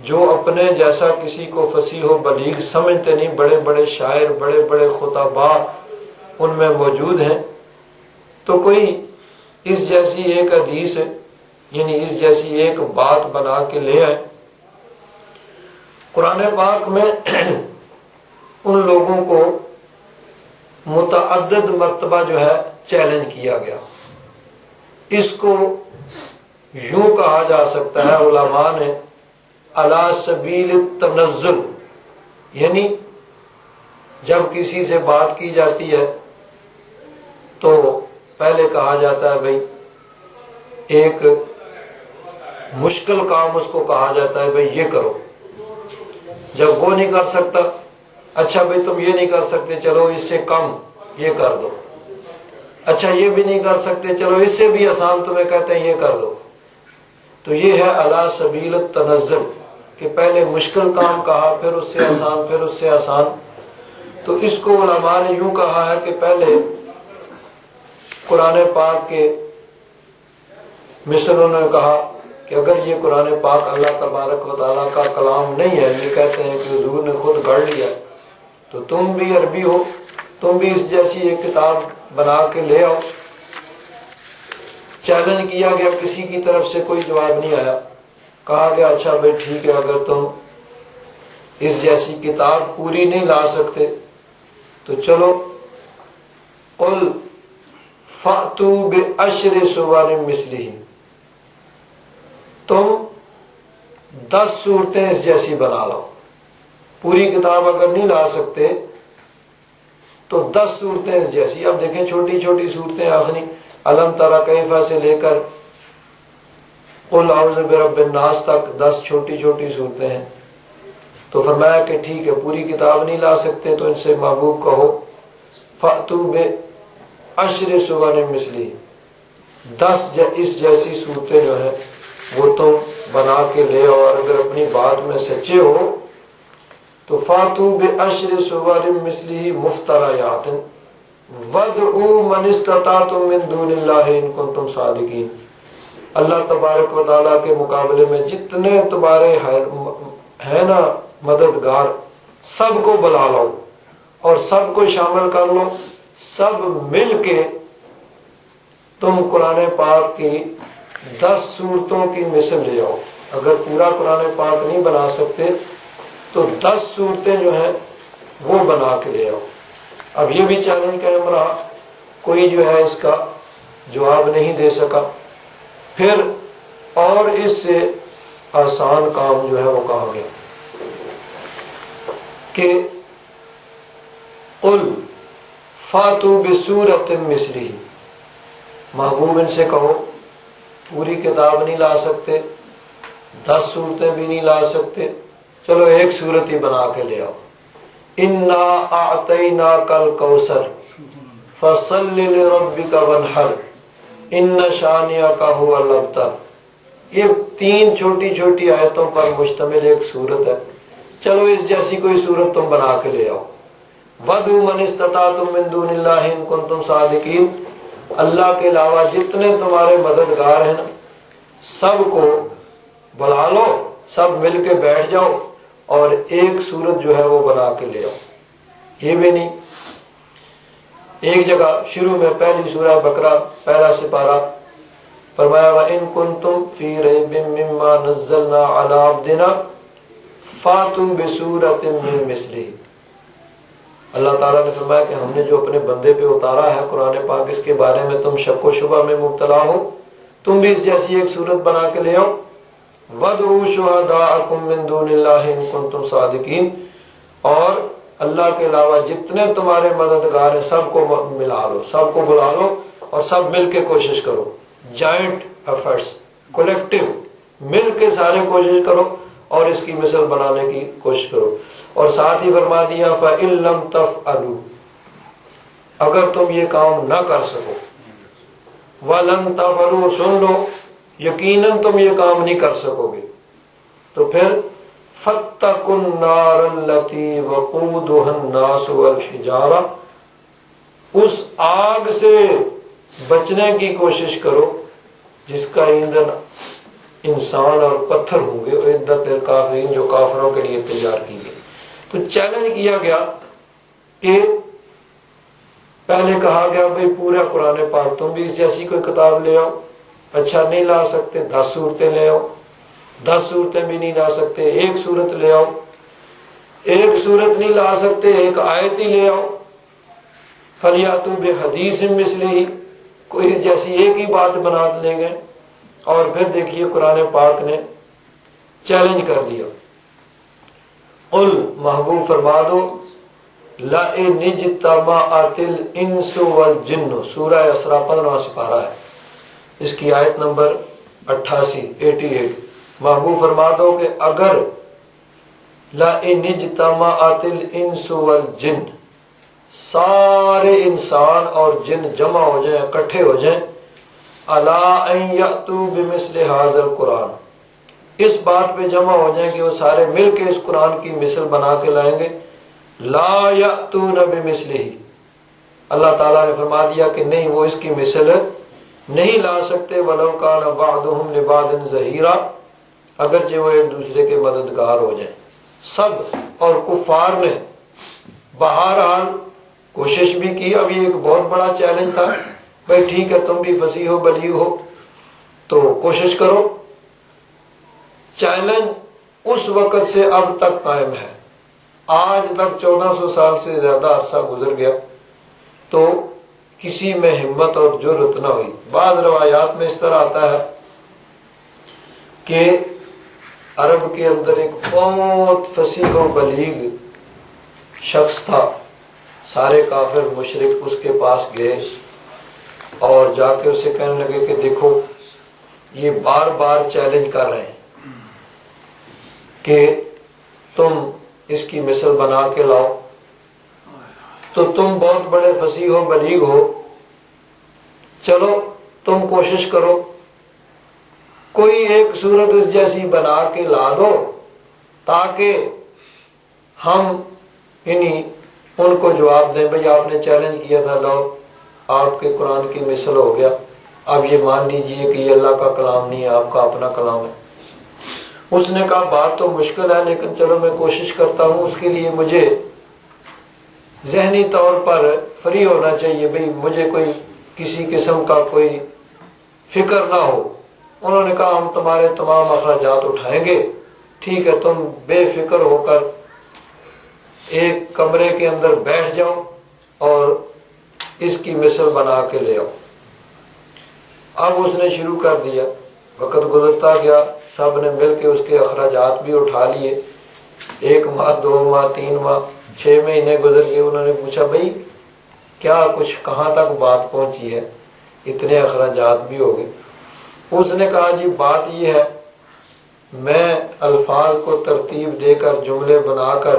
Speaker 1: جو اپنے جیسا کسی کو فصیح و بلیغ سمجھتے نہیں، بڑے بڑے شاعر، بڑے بڑے خطباء ان میں موجود ہیں، تو کوئی اس جیسی ایک حدیث یعنی اس جیسی ایک بات بنا کے لے آئے۔ قرآن پاک میں ان لوگوں کو متعدد مرتبہ جو ہے چیلنج کیا گیا۔ اس کو یوں کہا جا سکتا ہے علماء نے علی سبیل التنزل، یعنی جب کسی سے بات کی جاتی ہے تو پہلے کہا جاتا ہے بھائی ایک مشکل کام اس کو کہا جاتا ہے بھائی یہ کرو، جب وہ نہیں کر سکتا اچھا بھائی تم یہ نہیں کر سکتے چلو اس سے کم یہ کر دو، اچھا یہ بھی نہیں کر سکتے چلو اس سے بھی آسان تمہیں کہتے ہیں یہ کر دو۔ تو یہ ہے علی سبیل التنزل کہ پہلے مشکل کام کہا، پھر اس سے آسان، پھر اس سے آسان۔ تو اس کو علماء نے یوں کہا ہے کہ پہلے قرآن پاک کے مثل انہوں نے کہا کہ اگر یہ قرآن پاک اللہ تبارک و تعالیٰ کا کلام نہیں ہے، یہ کہتے ہیں کہ حضور نے خود گھڑ لیا، تو تم بھی عربی ہو، تم بھی اس جیسی ایک کتاب بنا کے لے آؤ۔ چیلنج کیا گیا، کسی کی طرف سے کوئی جواب نہیں آیا۔ کہا گیا اچھا بھائی ٹھیک ہے، اگر تم اس جیسی کتاب پوری نہیں لا سکتے تو چلو قل فأتوا بعشر سور مثلہ، تم 10 صورتیں اس جیسی بنا لاؤ۔ پوری کتاب اگر نہیں لا سکتے تو 10 صورتیں اس جیسی۔ اب دیکھیں چھوٹی چھوٹی صورتیں آخری علم تری کیف سے لے کر قل اعوذ برب الناس تک 10 چھوٹی چھوٹی صورتیں ہیں۔ تو فرمایا کہ ٹھیک ہے، پوری کتاب نہیں لا سکتے تو ان سے محبوب کہو فأتوا بعشر سور مثلی، 10 اس جیسی صورتیں جو ہیں وہ تم بنا کے لے، اور اگر اپنی بات میں سچے ہو تو فاتو بعشر سور مثلی مفتریات وادعوا من استطعتم من دون اللہ ان کنتم صادقین۔ اللہ تبارک و تعالیٰ کے مقابلے میں جتنے تمہارے ہیں نا مددگار، سب کو بلا لو اور سب کو شامل کر لو، سب مل کے تم قرآن پاک کی 10 صورتوں کی مثل لے آؤ۔ اگر پورا قرآن پاک نہیں بنا سکتے تو 10 صورتیں جو ہیں وہ بنا کے لے آؤ۔ اب یہ بھی چیلنج قائم رہا، کوئی جو ہے اس کا جواب نہیں دے سکا۔ پھر اور اس سے آسان کام جو ہے وہ کہا گیا کہ قل فاتو بسورۃ مثلہ، محبوب ان سے کہو پوری کتاب نہیں لا سکتے، 10 صورتیں بھی نہیں لا سکتے، چلو ایک صورت ہی بنا کے لے آؤ۔ انا اعطیناک الکوثر فصل لربک وانحر ان شانئک هو الابتر۔ یہ 3 چھوٹی چھوٹی آیتوں پر مشتمل ایک صورت ہے، چلو اس جیسی کوئی صورت تم بنا کے لے آؤ۔ وَدْعُوا مَنِ اسْتَطَعْتُم مِّن دُونِ اللَّهِ إِن كُنتُمْ صَادِقِينَ، اللہ کے علاوہ جتنے تمہارے مددگار ہیں نا سب کو بلا لو، سب مل کے بیٹھ جاؤ اور ایک صورت جو ہے وہ بنا کے لے آؤ۔ یہ بھی نہیں، ایک جگہ شروع میں پہلی سورہ بقرہ پہلا سپارہ فرمایا وَإِن كُنتُمْ فِي رَيْبٍ مِّمَّا نَزَّلْنَا عَلَىٰ عَبْدِنَا فَاتُوا بِسُورَةٍ مِّن مِّثْلِهِ۔ اللہ تعالیٰ نے فرمایا کہ ہم نے جو اپنے بندے پہ اتارا ہے قرآن پاک، اس کے بارے میں تم شک و شبہ میں مبتلا ہو، تم بھی اس جیسی ایک صورت بنا کے لے آؤ۔ وَادْعُوا شُهَدَاءَكُم مِّن دُونِ اللَّهِ إِن كُنتُمْ صَادِقِينَ، اور اللہ کے علاوہ جتنے تمہارے مددگار ہیں سب کو ملا لو، سب کو بلا لو اور سب مل کے کوشش کرو، جائنٹ ایفرٹس، کولیکٹیو، مل کے سارے کوشش کرو اور اس کی مثل بنانے کی کوشش کرو۔ اور ساتھ ہی فرما دیا فَإِن لَمْ تَفْعَلُوا، اگر تم یہ کام نہ کر سکو، وَلَن تَفْعَلُوا، سن لو یقیناً تم یہ کام نہیں کر سکو گے، تو پھر فَاتَّقُوا النَّارَ الَّتِي وَقُودُهَا النَّاسُ وَالْحِجَارَةُ، اس آگ سے بچنے کی کوشش کرو جس کا ایندھن انسان اور پتھر ہوں گے، عدت الکافرین، جو کافروں کے لیے تیار کی گئی۔ تو چیلنج کیا گیا کہ پہلے کہا گیا بھئی پورا قرآن پاک تم بھی اس جیسی کوئی کتاب لے آؤ، اچھا نہیں لا سکتے 10 صورتیں لے آؤ، 10 صورتیں بھی نہیں لا سکتے ایک صورت لے آؤ، ایک صورت نہیں لا سکتے ایک آیت ہی لے آؤ، فَلْيَأْتُوا بِحَدِيثٍ مِّثْلِهِ، کوئی جیسی ایک ہی بات بنا لے گئے۔ اور پھر دیکھیے قرآن پاک نے چیلنج کر دیا، قل، محبوب فرما دو، لَئِنِ اجْتَمَعَتِ الْإِنسُ وَالْجِنُّ، سورہ اسراء 15واں سپارہ ہے، اس کی آیت نمبر 88، محبوب فرما دو کہ اگر لَئِنِ اجْتَمَعَتِ الْإِنسُ وَالْجِنُّ، سارے انسان اور جن جمع ہو جائیں، اکٹھے ہو جائیں، عَلَىٰ أَن يَأْتُوا بِمِثْلِ هَٰذَا الْقُرْآنِ، اس بات پہ جمع ہو جائیں کہ وہ سارے مل کے اس قرآن کی مثل بنا کے لائیں گے، لَا يَأْتُونَ بِمِثْلِهِ، اللہ تعالیٰ نے فرما دیا کہ نہیں، وہ اس کی مثل نہیں لا سکتے، وَلَوْ كَانَ بَعْضُهُمْ لِبَعْضٍ ظَهِيرًا، اگرچہ وہ ایک دوسرے کے مددگار ہو جائیں۔ سب اور کفار نے بہرحال کوشش بھی کی۔ اب یہ ایک بہت بڑا چیلنج تھا، بھائی ٹھیک ہے تم بھی فصیح ہو بلیغ ہو تو کوشش کرو۔ چیلنج اس وقت سے اب تک قائم ہے، آج تک 1400 سال سے زیادہ عرصہ گزر گیا تو کسی میں ہمت اور جرأت نہ ہوئی۔ بعض روایات میں اس طرح آتا ہے کہ عرب کے اندر ایک بہت فصیح و بلیغ شخص تھا، سارے کافر مشرک اس کے پاس گئے اور جا کے اسے کہنے لگے کہ دیکھو یہ بار بار چیلنج کر رہے ہیں کہ تم اس کی مثل بنا کے لاؤ، تو تم بہت بڑے فصیح و بلیغ ہو، چلو تم کوشش کرو کوئی ایک صورت اس جیسی بنا کے لا دو تاکہ ہم ان کو جواب دیں. بھئی آپ نے چیلنج کیا تھا، لو آپ کے قرآن کی مثل ہو گیا، اب یہ مان لیجئے کہ یہ اللہ کا کلام نہیں ہے، آپ کا اپنا کلام ہے. اس نے کہا بات تو مشکل ہے لیکن چلو میں کوشش کرتا ہوں، اس کے لیے مجھے ذہنی طور پر فری ہونا چاہیے، بھئی مجھے کوئی کسی قسم کا کوئی فکر نہ ہو. انہوں نے کہا ہم تمہارے تمام اخراجات اٹھائیں گے، ٹھیک ہے تم بے فکر ہو کر ایک کمرے کے اندر بیٹھ جاؤ اور اس کی مثل بنا کے لے آؤ. اب اس نے شروع کر دیا، وقت گزرتا گیا، سب نے مل کے اس کے اخراجات بھی اٹھا لیے. 1 ماہ 2 ماہ 3 ماہ 6 مہینے گزر گئے. انہوں نے پوچھا بھئی کیا کچھ کہاں تک بات پہنچی ہے، اتنے اخراجات بھی ہو گئے. اس نے کہا جی بات یہ ہے، میں الفاظ کو ترتیب دے کر جملے بنا کر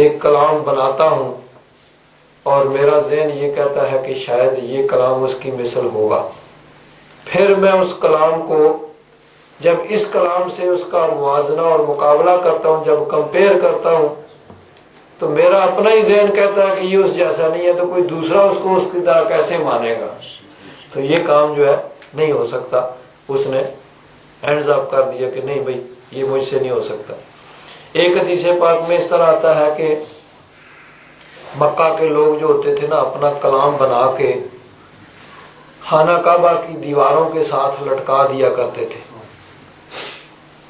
Speaker 1: ایک کلام بناتا ہوں اور میرا ذہن یہ کہتا ہے کہ شاید یہ کلام اس کی مثل ہوگا. پھر میں اس کلام کو جب اس کلام سے اس کا موازنہ اور مقابلہ کرتا ہوں، جب کمپیئر کرتا ہوں، تو میرا اپنا ہی ذہن کہتا ہے کہ یہ اس جیسا نہیں ہے، تو کوئی دوسرا اس کو اس کی طرح کیسے مانے گا. تو یہ کام جو ہے نہیں ہو سکتا. اس نے ہینڈز اپ کر دیا کہ نہیں بھائی یہ مجھ سے نہیں ہو سکتا. ایک حدیث پاک میں اس طرح آتا ہے کہ مکہ کے لوگ جو ہوتے تھے نا، اپنا کلام بنا کے خانہ کعبہ کی دیواروں کے ساتھ لٹکا دیا کرتے تھے،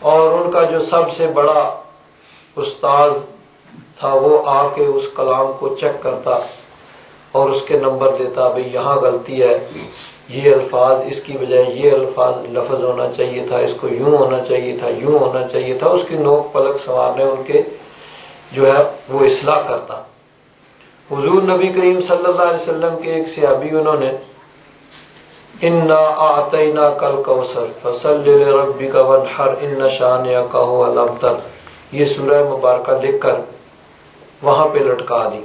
Speaker 1: اور ان کا جو سب سے بڑا استاذ تھا وہ آ کے اس کلام کو چیک کرتا اور اس کے نمبر دیتا، بھئی یہاں غلطی ہے، یہ الفاظ اس کی بجائے یہ لفظ ہونا چاہیے تھا، اس کو یوں ہونا چاہیے تھا، یوں ہونا چاہیے تھا. اس کی نوک پلک سنوارنے ان کے جو ہے وہ اصلاح کرتا. حضور نبی کریم صلی اللہ علیہ وسلم کے ایک صحابی انہوں نے انا اعطیناک الکوثر فصل لربک وانحر ان شانئک ھو الابتر، یہ سورہ مبارکہ لکھ کر وہاں پہ لٹکا دی.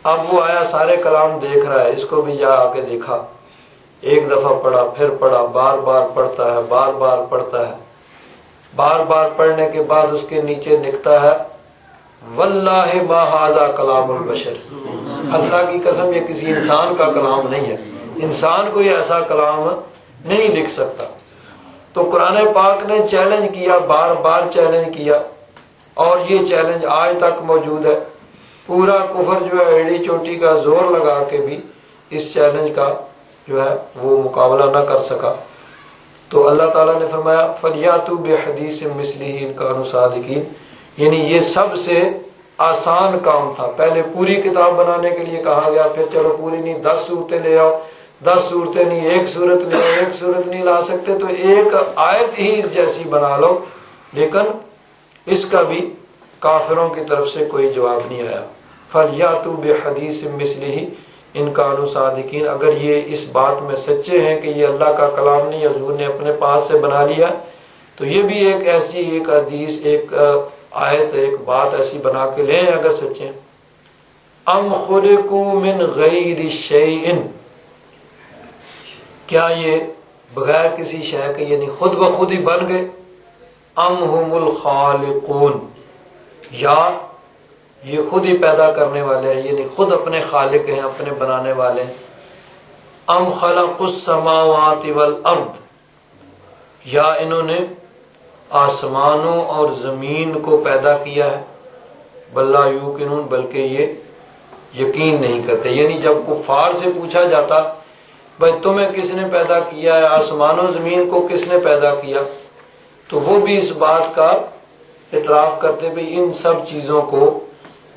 Speaker 1: اب وہ آیا، سارے کلام دیکھ رہا ہے، اس کو بھی جا آ کے دیکھا، ایک دفعہ پڑھا، پھر پڑھا، بار بار پڑھتا ہے، بار بار پڑھتا ہے. بار بار پڑھنے کے بعد اس کے نیچے لکھتا ہے واللہ ما ھذا کلام البشر، اللہ کی قسم یہ کسی انسان کا کلام نہیں ہے، انسان کوئی ایسا کلام نہیں لکھ سکتا. تو قرآن پاک نے چیلنج کیا، بار بار چیلنج کیا، اور یہ چیلنج آج تک موجود ہے. پورا کفر جو ہے ایڑی چوٹی کا زور لگا کے بھی اس چیلنج کا جو ہے وہ مقابلہ نہ کر سکا. تو اللہ تعالیٰ نے فرمایا فَلْيَأْتُوا بِحَدِيثٍ مِثْلِهِ إِن كَانُوا صَادِقِينَ، یعنی یہ سب سے آسان کام تھا. پہلے پوری کتاب بنانے کے لیے کہا گیا، پھر چلو پوری نہیں 10 صورتیں لے آؤ، 10 صورتیں نہیں، ایک صورت لے آؤ، ایک صورت نہیں لا سکتے تو ایک آیت ہی اس جیسی بنا لو. لیکن اس کا بھی کافروں کی طرف سے کوئی جواب نہیں آیا. فَلْيَأْتُوا بِحَدِيثٍ مِثْلِهِ إِن كَانُوا صَادِقِينَ، اگر یہ اس بات میں سچے ہیں کہ یہ اللہ کا کلام نہیں، حضور نے اپنے پاس سے بنا لیا، تو یہ بھی ایک ایسی ایک حدیث، ایک آیت، ایک بات ایسی بنا کے لیں اگر سچے ہیں. ام خلقوا من غیر شیء، کیا یہ بغیر کسی شے کے یعنی خود بخود ہی بن گئے؟ ام هم الخالقون، یا یہ خود ہی پیدا کرنے والے ہیں، یعنی خود اپنے خالق ہیں، اپنے بنانے والے ہیں. ام خلقوا السماوات والارض، یا انہوں نے آسمانوں اور زمین کو پیدا کیا ہے. بل لا یوقنون، بلکہ یہ یقین نہیں کرتے. یعنی جب کفار سے پوچھا جاتا بھائی تمہیں کس نے پیدا کیا ہے، آسمانوں زمین کو کس نے پیدا کیا، تو وہ بھی اس بات کا اعتراف کرتے بھائی ان سب چیزوں کو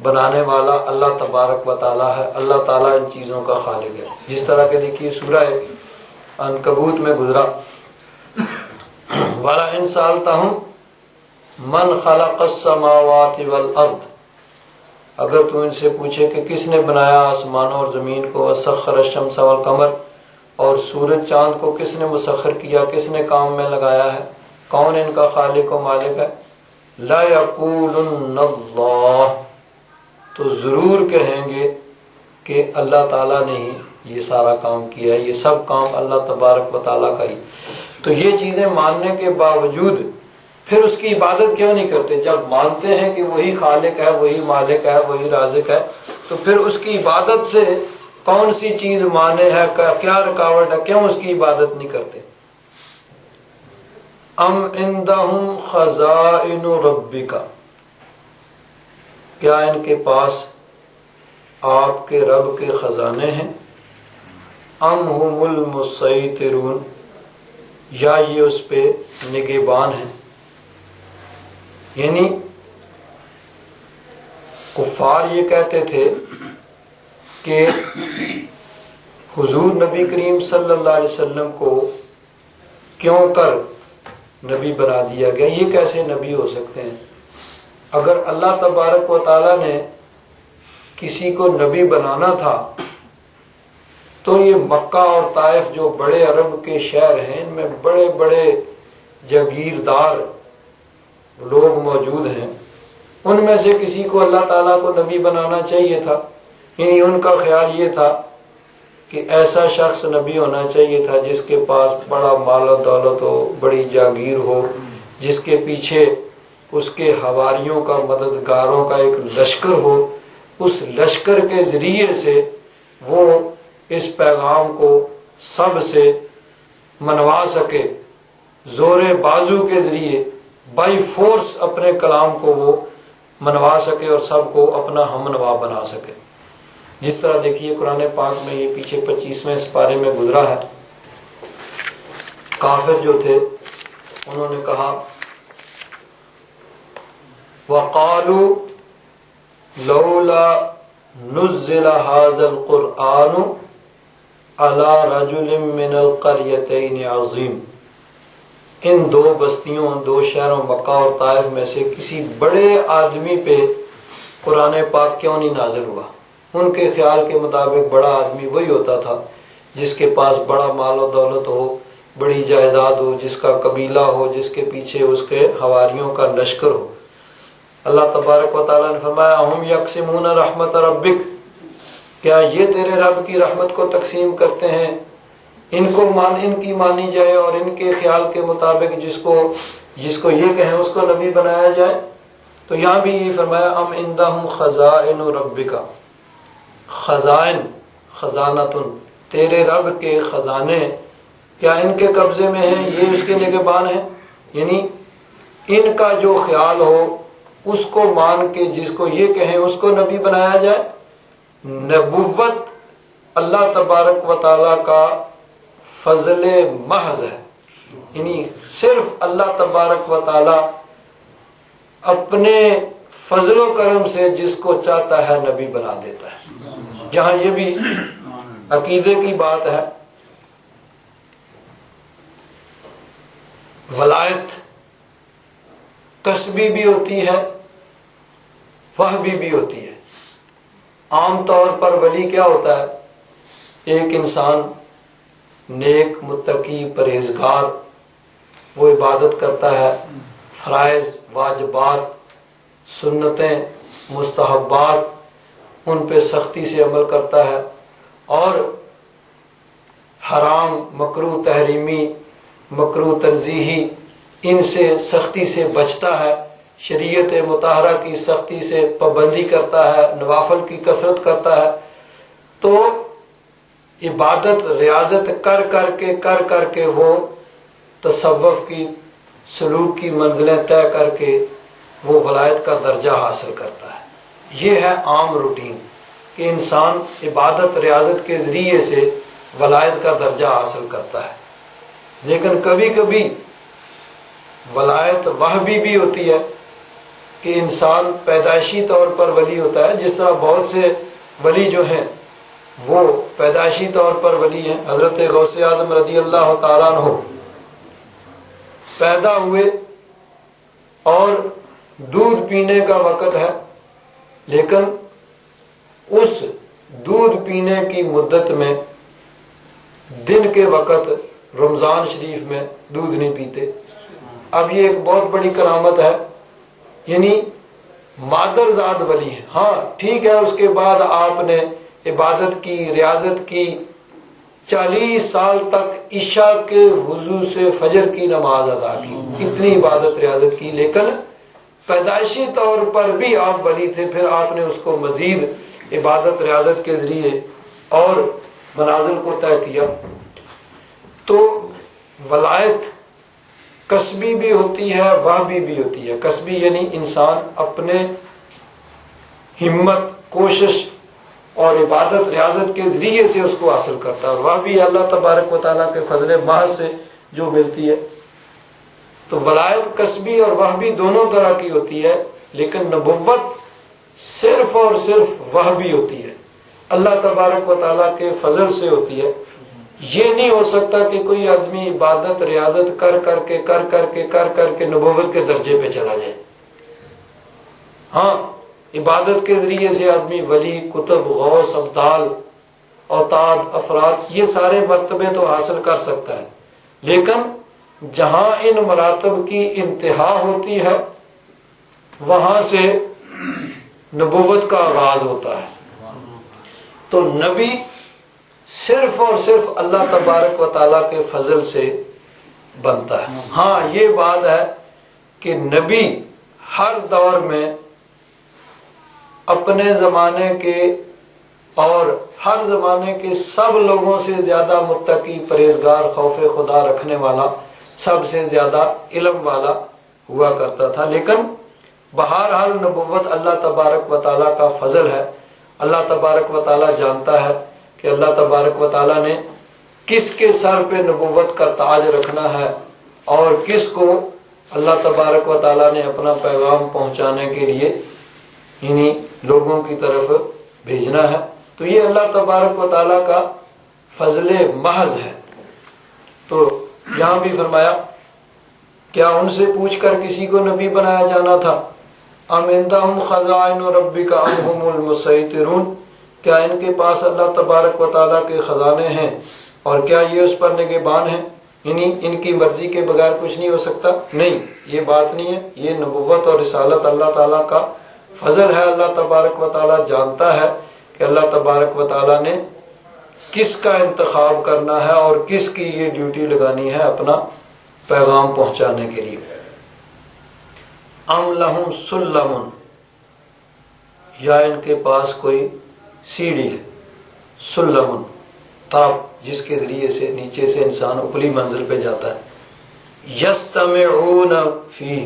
Speaker 1: بنانے والا اللہ تبارک و تعالیٰ ہے، اللہ تعالیٰ ان چیزوں کا خالق ہے. جس طرح کہ دیکھیے سورہ عنکبوت میں گزرا وَلَئِن سَأَلْتَهُمْ مَنْ خَلَقَ السَّمَاوَاتِ وَالْأَرْضِ، اگر تو ان سے پوچھے کہ کس نے بنایا آسمانوں اور زمین کو، وَسَخَّرَ الشَّمْسَ وَالْقَمَرَ، اور سورج چاند کو کس نے مسخر کیا، کس نے کام میں لگایا ہے، کون ان کا خالق و مالک ہے، لَيَقُولُنَّ اللَّهُ، تو ضرور کہیں گے کہ اللہ تعالیٰ نے ہی یہ سارا کام کیا ہے، یہ سب کام اللہ تبارک و تعالیٰ کا ہی. تو یہ چیزیں ماننے کے باوجود پھر اس کی عبادت کیوں نہیں کرتے؟ جب مانتے ہیں کہ وہی خالق ہے، وہی مالک ہے، وہی رازق ہے، تو پھر اس کی عبادت سے کون سی چیز مانے ہے، کیا رکاوٹ ہے، کیوں اس کی عبادت نہیں کرتے؟ ام عندہم خزائن ربک، کیا ان کے پاس آپ کے رب کے خزانے ہیں؟ ام ہم المسیطرون، یا یہ اس پہ نگہبان ہیں. یعنی کفار یہ کہتے تھے کہ حضور نبی کریم صلی اللہ علیہ وسلم کو کیوں کر نبی بنا دیا گیا، یہ کیسے نبی ہو سکتے ہیں؟ اگر اللہ تبارک و تعالیٰ نے کسی کو نبی بنانا تھا تو یہ مکہ اور طائف جو بڑے عرب کے شہر ہیں، ان میں بڑے بڑے جاگیردار لوگ موجود ہیں، ان میں سے کسی کو اللہ تعالیٰ کو نبی بنانا چاہیے تھا. یعنی ان کا خیال یہ تھا کہ ایسا شخص نبی ہونا چاہیے تھا جس کے پاس بڑا مال و دولت ہو، بڑی جاگیر ہو، جس کے پیچھے اس کے حواریوں کا، مددگاروں کا ایک لشکر ہو. اس لشکر کے ذریعے سے وہ اس پیغام کو سب سے منوا سکے، زور بازو کے ذریعے بائی فورس اپنے کلام کو وہ منوا سکے اور سب کو اپنا ہم نوا بنا سکے. جس طرح دیکھیے قرآن پاک میں یہ پیچھے 25ویں سپارے میں گزرا ہے. کافر جو تھے انہوں نے کہا وَقَالُوا لَوْلَا نُزِّلَ هَذَا الْقُرْآنُ عَلَى رَجُلٍ مِّنَ الْقَرْيَتَيْنِ عَظِيمٍ، ان دو بستیوں، دو شہروں مکہ اور طائف میں سے کسی بڑے آدمی پہ قرآن پاک کیوں نہیں نازل ہوا؟ ان کے خیال کے مطابق بڑا آدمی وہی ہوتا تھا جس کے پاس بڑا مال و دولت ہو، بڑی جائیداد ہو، جس کا قبیلہ ہو، جس کے پیچھے اس کے حواریوں کا لشکر ہو. اللہ تبارک و تعالیٰ نے فرمایا اہم یقسمون رحمت ربک، کیا یہ تیرے رب کی رحمت کو تقسیم کرتے ہیں؟ ان کی مانی جائے اور ان کے خیال کے مطابق جس کو یہ کہیں اس کو نبی بنایا جائے. تو یہاں بھی یہ فرمایا ام عندہم خزائن ربک، خزائن خزانتن، تیرے رب کے خزانے کیا ان کے قبضے میں ہیں، یہ اس کے نگہبان ہیں. یعنی ان کا جو خیال ہو اس کو مان کے جس کو یہ کہیں اس کو نبی بنایا جائے. نبوت اللہ تبارک و تعالیٰ کا فضل محض ہے. یعنی صرف اللہ تبارک و تعالیٰ اپنے فضل و کرم سے جس کو چاہتا ہے نبی بنا دیتا ہے. جہاں یہ بھی عقیدے کی بات ہے، ولایت کسبی بھی ہوتی ہے، وہبی بھی ہوتی ہے. عام طور پر ولی کیا ہوتا ہے؟ ایک انسان نیک، متقی، پرہیزگار، وہ عبادت کرتا ہے، فرائض، واجبات، سنتیں، مستحبات، ان پہ سختی سے عمل کرتا ہے اور حرام، مکروہ تحریمی، مکروہ تنزیہی، ان سے سختی سے بچتا ہے، شریعت مطہرہ کی سختی سے پابندی کرتا ہے، نوافل کی کثرت کرتا ہے. تو عبادت ریاضت کر کر کے وہ تصوف کی، سلوک کی منزلیں طے کر کے وہ ولایت کا درجہ حاصل کرتا ہے. یہ ہے عام روٹین کہ انسان عبادت ریاضت کے ذریعے سے ولایت کا درجہ حاصل کرتا ہے. لیکن کبھی کبھی ولایت وہبی بھی ہوتی ہے کہ انسان پیدائشی طور پر ولی ہوتا ہے. جس طرح بہت سے ولی جو ہیں وہ پیدائشی طور پر ولی ہیں. حضرت غوث اعظم رضی اللہ تعالیٰ عنہ پیدا ہوئے اور دودھ پینے کا وقت ہے، لیکن اس دودھ پینے کی مدت میں دن کے وقت رمضان شریف میں دودھ نہیں پیتے. اب یہ ایک بہت بڑی کرامت ہے. یعنی مادر زاد ولی ہیں. ہاں ٹھیک ہے، اس کے بعد آپ نے عبادت کی، ریاضت کی، 40 سال تک عشاء کے وضو سے فجر کی نماز ادا کی، اتنی عبادت ریاضت کی، لیکن پیدائشی طور پر بھی آپ ولی تھے، پھر آپ نے اس کو مزید عبادت ریاضت کے ذریعے اور منازل کو طے کیا۔ تو ولایت کسبی بھی ہوتی ہے، وہبی بھی ہوتی ہے۔ کسبی یعنی انسان اپنے ہمت، کوشش اور عبادت ریاضت کے ذریعے سے اس کو حاصل کرتا ہے، اور وہبی اللہ تبارک و تعالیٰ کے فضل محض سے جو ملتی ہے۔ تو ولایت کسبی اور وہبی دونوں طرح کی ہوتی ہے، لیکن نبوت صرف اور صرف وہبی ہوتی ہے، اللہ تبارک و تعالیٰ کے فضل سے ہوتی ہے۔ یہ نہیں ہو سکتا کہ کوئی آدمی عبادت ریاضت کر کر کے نبوت کے درجے پہ چلا جائے۔ ہاں، عبادت کے ذریعے سے آدمی ولی، کتب، غوث، ابدال، اوتاد، افراد، یہ سارے مرتبے تو حاصل کر سکتا ہے، لیکن جہاں ان مراتب کی انتہا ہوتی ہے وہاں سے نبوت کا آغاز ہوتا ہے۔ تو نبی صرف اور صرف اللہ تبارک و تعالیٰ کے فضل سے بنتا ہے۔ ہاں، یہ بات ہے کہ نبی ہر دور میں اپنے زمانے کے اور ہر زمانے کے سب لوگوں سے زیادہ متقی، پرہیزگار، خوف خدا رکھنے والا، سب سے زیادہ علم والا ہوا کرتا تھا، لیکن بہرحال نبوت اللہ تبارک و تعالیٰ کا فضل ہے۔ اللہ تبارک و تعالیٰ جانتا ہے کہ اللہ تبارک و تعالیٰ نے کس کے سر پہ نبوت کا تاج رکھنا ہے اور کس کو اللہ تبارک و تعالیٰ نے اپنا پیغام پہنچانے کے لیے انہی لوگوں کی طرف بھیجنا ہے۔ تو یہ اللہ تبارک و تعالیٰ کا فضل محض ہے۔ تو یہاں بھی فرمایا، کیا ان سے پوچھ کر کسی کو نبی بنایا جانا تھا؟ ام عندہم خزائن ربک ام ہم المسیطرون، کیا ان کے پاس اللہ تبارک و تعالیٰ کے خزانے ہیں اور کیا یہ اس پر نگہبان ہیں، یعنی ان کی مرضی کے بغیر کچھ نہیں ہو سکتا؟ نہیں، یہ بات نہیں ہے۔ یہ نبوت اور رسالت اللہ تعالیٰ کا فضل ہے۔ اللہ تبارک و تعالیٰ جانتا ہے کہ اللہ تبارک و تعالیٰ نے کس کا انتخاب کرنا ہے اور کس کی یہ ڈیوٹی لگانی ہے اپنا پیغام پہنچانے کے لیے۔ ام لہم سلم، یا ان کے پاس کوئی سیڑھی ہے، سلم طرف جس کے ذریعے سے نیچے سے انسان اوپری منزل پہ جاتا ہے، یستمعون فیہ،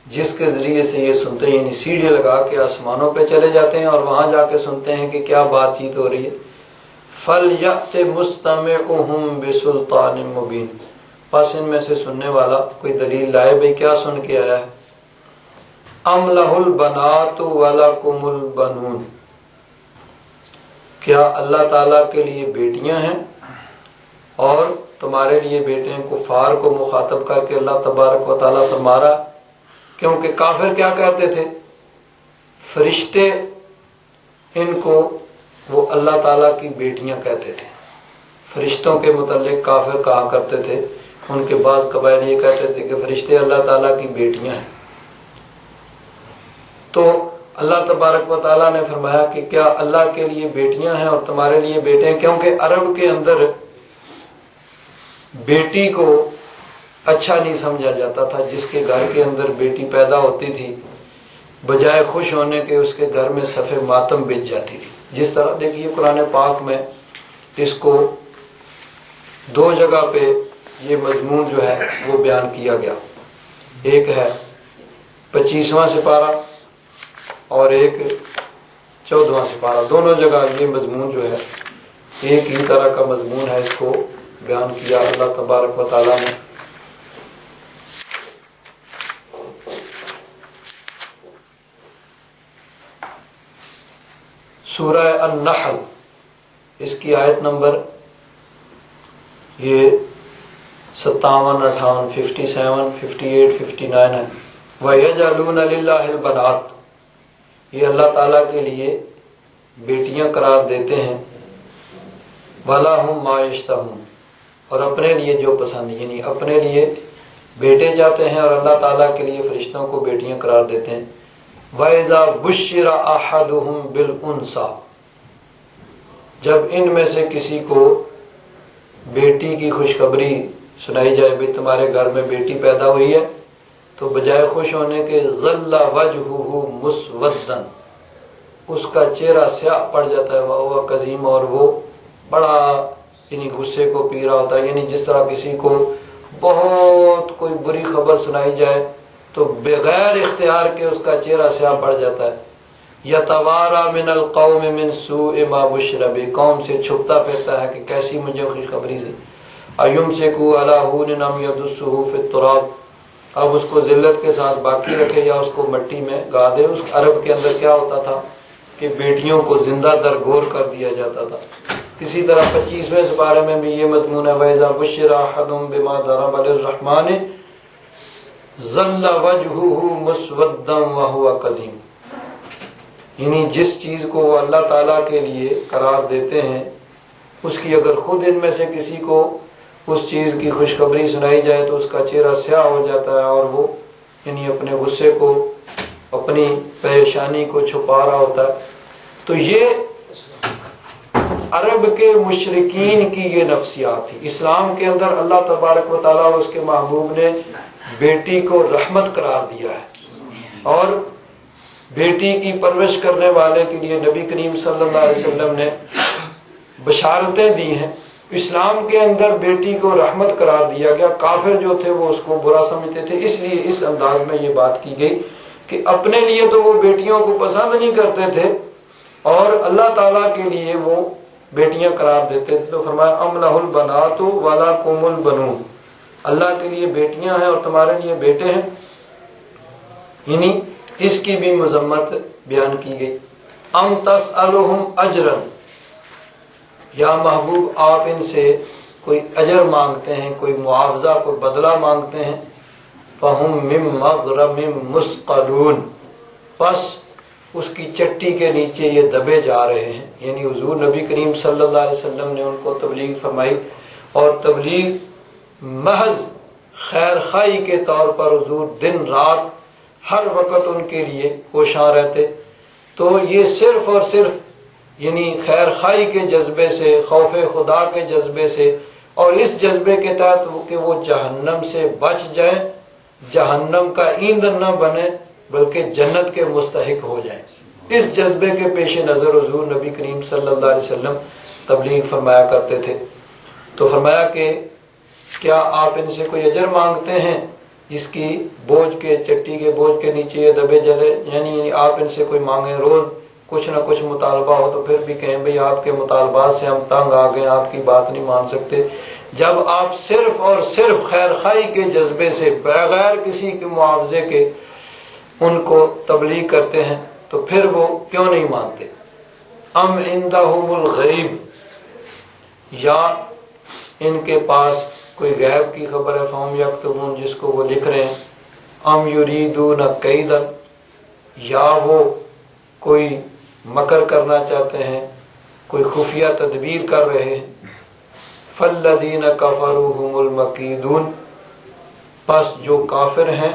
Speaker 1: جس کے ذریعے سے یہ سنتے ہیں، یعنی سیڑھی لگا کے آسمانوں پہ چلے جاتے ہیں اور وہاں جا کے سنتے ہیں کہ کیا بات چیت ہو رہی ہے۔ فَلْيَأْتِ مُسْتَمِعُهُمْ بِسُلْطَانٍ مُبِينٍ، پس ان میں سے سننے والا کوئی دلیل لائے، بھئی کیا سن کے آیا ہے۔ ام لہ البنات ولکم البنون، کیا اللہ تعالیٰ کے لیے بیٹیاں ہیں اور تمہارے لیے بیٹے ہیں؟ کفار کو مخاطب کر کے اللہ تبارک و تعالیٰ فرما رہا، کیونکہ کافر کیا کہتے تھے؟ فرشتے ان کو وہ اللہ تعالیٰ کی بیٹیاں کہتے تھے۔ فرشتوں کے متعلق کافر کہا کرتے تھے، ان کے بعض قبائل یہ کہتے تھے کہ فرشتے اللہ تعالیٰ کی بیٹیاں ہیں۔ تو اللہ تبارک و تعالیٰ نے فرمایا کہ کیا اللہ کے لیے بیٹیاں ہیں اور تمہارے لیے بیٹے ہیں؟ کیونکہ عرب کے اندر بیٹی کو اچھا نہیں سمجھا جاتا تھا۔ جس کے گھر کے اندر بیٹی پیدا ہوتی تھی، بجائے خوش ہونے کے اس کے گھر میں صف ماتم بچ جاتی تھی۔ جس طرح دیکھیے قرآن پاک میں اس کو 2 جگہ پہ یہ مضمون جو ہے وہ بیان کیا گیا، ایک ہے 25واں سپارہ اور ایک 14واں سپارہ، دونوں جگہ یہ مضمون جو ہے ایک ہی طرح کا مضمون ہے، اس کو بیان کیا اللہ تبارک و تعالیٰ نے۔ سورہ النحل، اس کی آیت نمبر یہ 57، 58، 57، 58، 59 ہے۔ وَيَجْعَلُونَ لِلَّهِ الْبَنَاتِ، یہ اللہ تعالیٰ کے لیے بیٹیاں قرار دیتے ہیں، وَلَهُم مَا يَشْتَهُونَ، اور اپنے لیے جو پسند، یعنی اپنے لیے بیٹے جاتے ہیں اور اللہ تعالیٰ کے لیے فرشتوں کو بیٹیاں قرار دیتے ہیں۔ وَإِذَا بُشِّرَ أَحَدُهُمْ بِالْأُنْثَىٰ، جب ان میں سے کسی کو بیٹی کی خوشخبری سنائی جائے بھئی تمہارے گھر میں بیٹی پیدا ہوئی ہے، تو بجائے خوش ہونے کے ظل وجہہ مسودن، اس کا چہرہ سیاہ پڑ جاتا ہے، وہ قزیم، اور وہ بڑا یعنی غصے کو پی رہا ہوتا ہے. یعنی جس طرح کسی کو بہت کوئی بری خبر سنائی جائے تو بغیر اختیار کے اس کا چہرہ سیاہ پڑ جاتا ہے. یتوارا من القوم من سوء ما بشر بہ، قوم سے چھپتا پھرتا ہے کہ کیسی مجھے خوشخبری سے. ایمسکوا علی ہون ام یدسہ فی التراب، اب اس کو ذلت کے ساتھ باقی رکھے یا اس کو مٹی میں گا دے. اس عرب کے اندر کیا ہوتا تھا کہ بیٹیوں کو زندہ درگور کر دیا جاتا تھا. اسی طرح 25ویں سپارے میں بھی یہ مضمون ہے، وَإِذَا بُشِّرَ أَحَدٌ بِمَا ضَرَبَ لِلرَّحْمَنِ ظَلَّ وَجْهُهُ مُسْوَدًّا وَهُوَ كَظِيمٌ. یعنی جس چیز کو وہ اللہ تعالیٰ کے لیے قرار دیتے ہیں، اس کی اگر خود ان میں سے کسی کو اس چیز کی خوشخبری سنائی جائے تو اس کا چہرہ سیاہ ہو جاتا ہے، اور وہ یعنی اپنے غصے کو، اپنی پریشانی کو چھپا رہا ہوتا ہے. تو یہ عرب کے مشرکین کی یہ نفسیات تھی. اسلام کے اندر اللہ تبارک و تعالیٰ اور اس کے محبوب نے بیٹی کو رحمت قرار دیا ہے، اور بیٹی کی پرورش کرنے والے کے لیے نبی کریم صلی اللہ علیہ وسلم نے بشارتیں دی ہیں. اسلام کے اندر بیٹی کو رحمت قرار دیا گیا. کافر جو تھے وہ اس کو برا سمجھتے تھے، اس لیے اس انداز میں یہ بات کی گئی کہ اپنے لیے تو وہ بیٹیوں کو پسند نہیں کرتے تھے، اور اللہ تعالیٰ کے لیے وہ بیٹیاں قرار دیتے تھے. تو فرمایا ام لہ البنات ولکم البنون، اللہ کے لیے بیٹیاں ہیں اور تمہارے لیے بیٹے ہیں. یعنی اس کی بھی مذمت بیان کی گئی. ام تسألہم اجرا، یا محبوب آپ ان سے کوئی اجر مانگتے ہیں، کوئی معاوضہ، کوئی بدلہ مانگتے ہیں. فہم من مغرم مثقلون، پس اس کی چٹی کے نیچے یہ دبے جا رہے ہیں. یعنی حضور نبی کریم صلی اللہ علیہ وسلم نے ان کو تبلیغ فرمائی، اور تبلیغ محض خیر خواہی کے طور پر حضور دن رات ہر وقت ان کے لیے کوشاں رہتے. تو یہ صرف اور صرف یعنی خیر خواہی کے جذبے سے، خوف خدا کے جذبے سے، اور اس جذبے کے تحت کہ وہ جہنم سے بچ جائیں، جہنم کا ایندھن نہ بنے بلکہ جنت کے مستحق ہو جائیں، اس جذبے کے پیش نظر حضور نبی کریم صلی اللہ علیہ وسلم تبلیغ فرمایا کرتے تھے. تو فرمایا کہ کیا آپ ان سے کوئی اجر مانگتے ہیں جس کی بوجھ کے، چٹی کے بوجھ کے نیچے یہ دبے جلے. یعنی آپ ان سے کوئی مانگیں، روز کچھ نہ کچھ مطالبہ ہو تو پھر بھی کہیں بھئی آپ کے مطالبات سے ہم تنگ آ گئے، آپ کی بات نہیں مان سکتے. جب آپ صرف اور صرف خیر خواہی کے جذبے سے بغیر کسی کے معاوضے کے ان کو تبلیغ کرتے ہیں تو پھر وہ کیوں نہیں مانتے. ام عندہم الغیب، یا ان کے پاس کوئی غیب کی خبر ہے، فہم یکتبون، جس کو وہ لکھ رہے ہیں. ام یریدون کیدا، یا وہ کوئی مکر کرنا چاہتے ہیں، کوئی خفیہ تدبیر کر رہے ہیں. فالذین کفروا هم المکیدون، پس جو کافر ہیں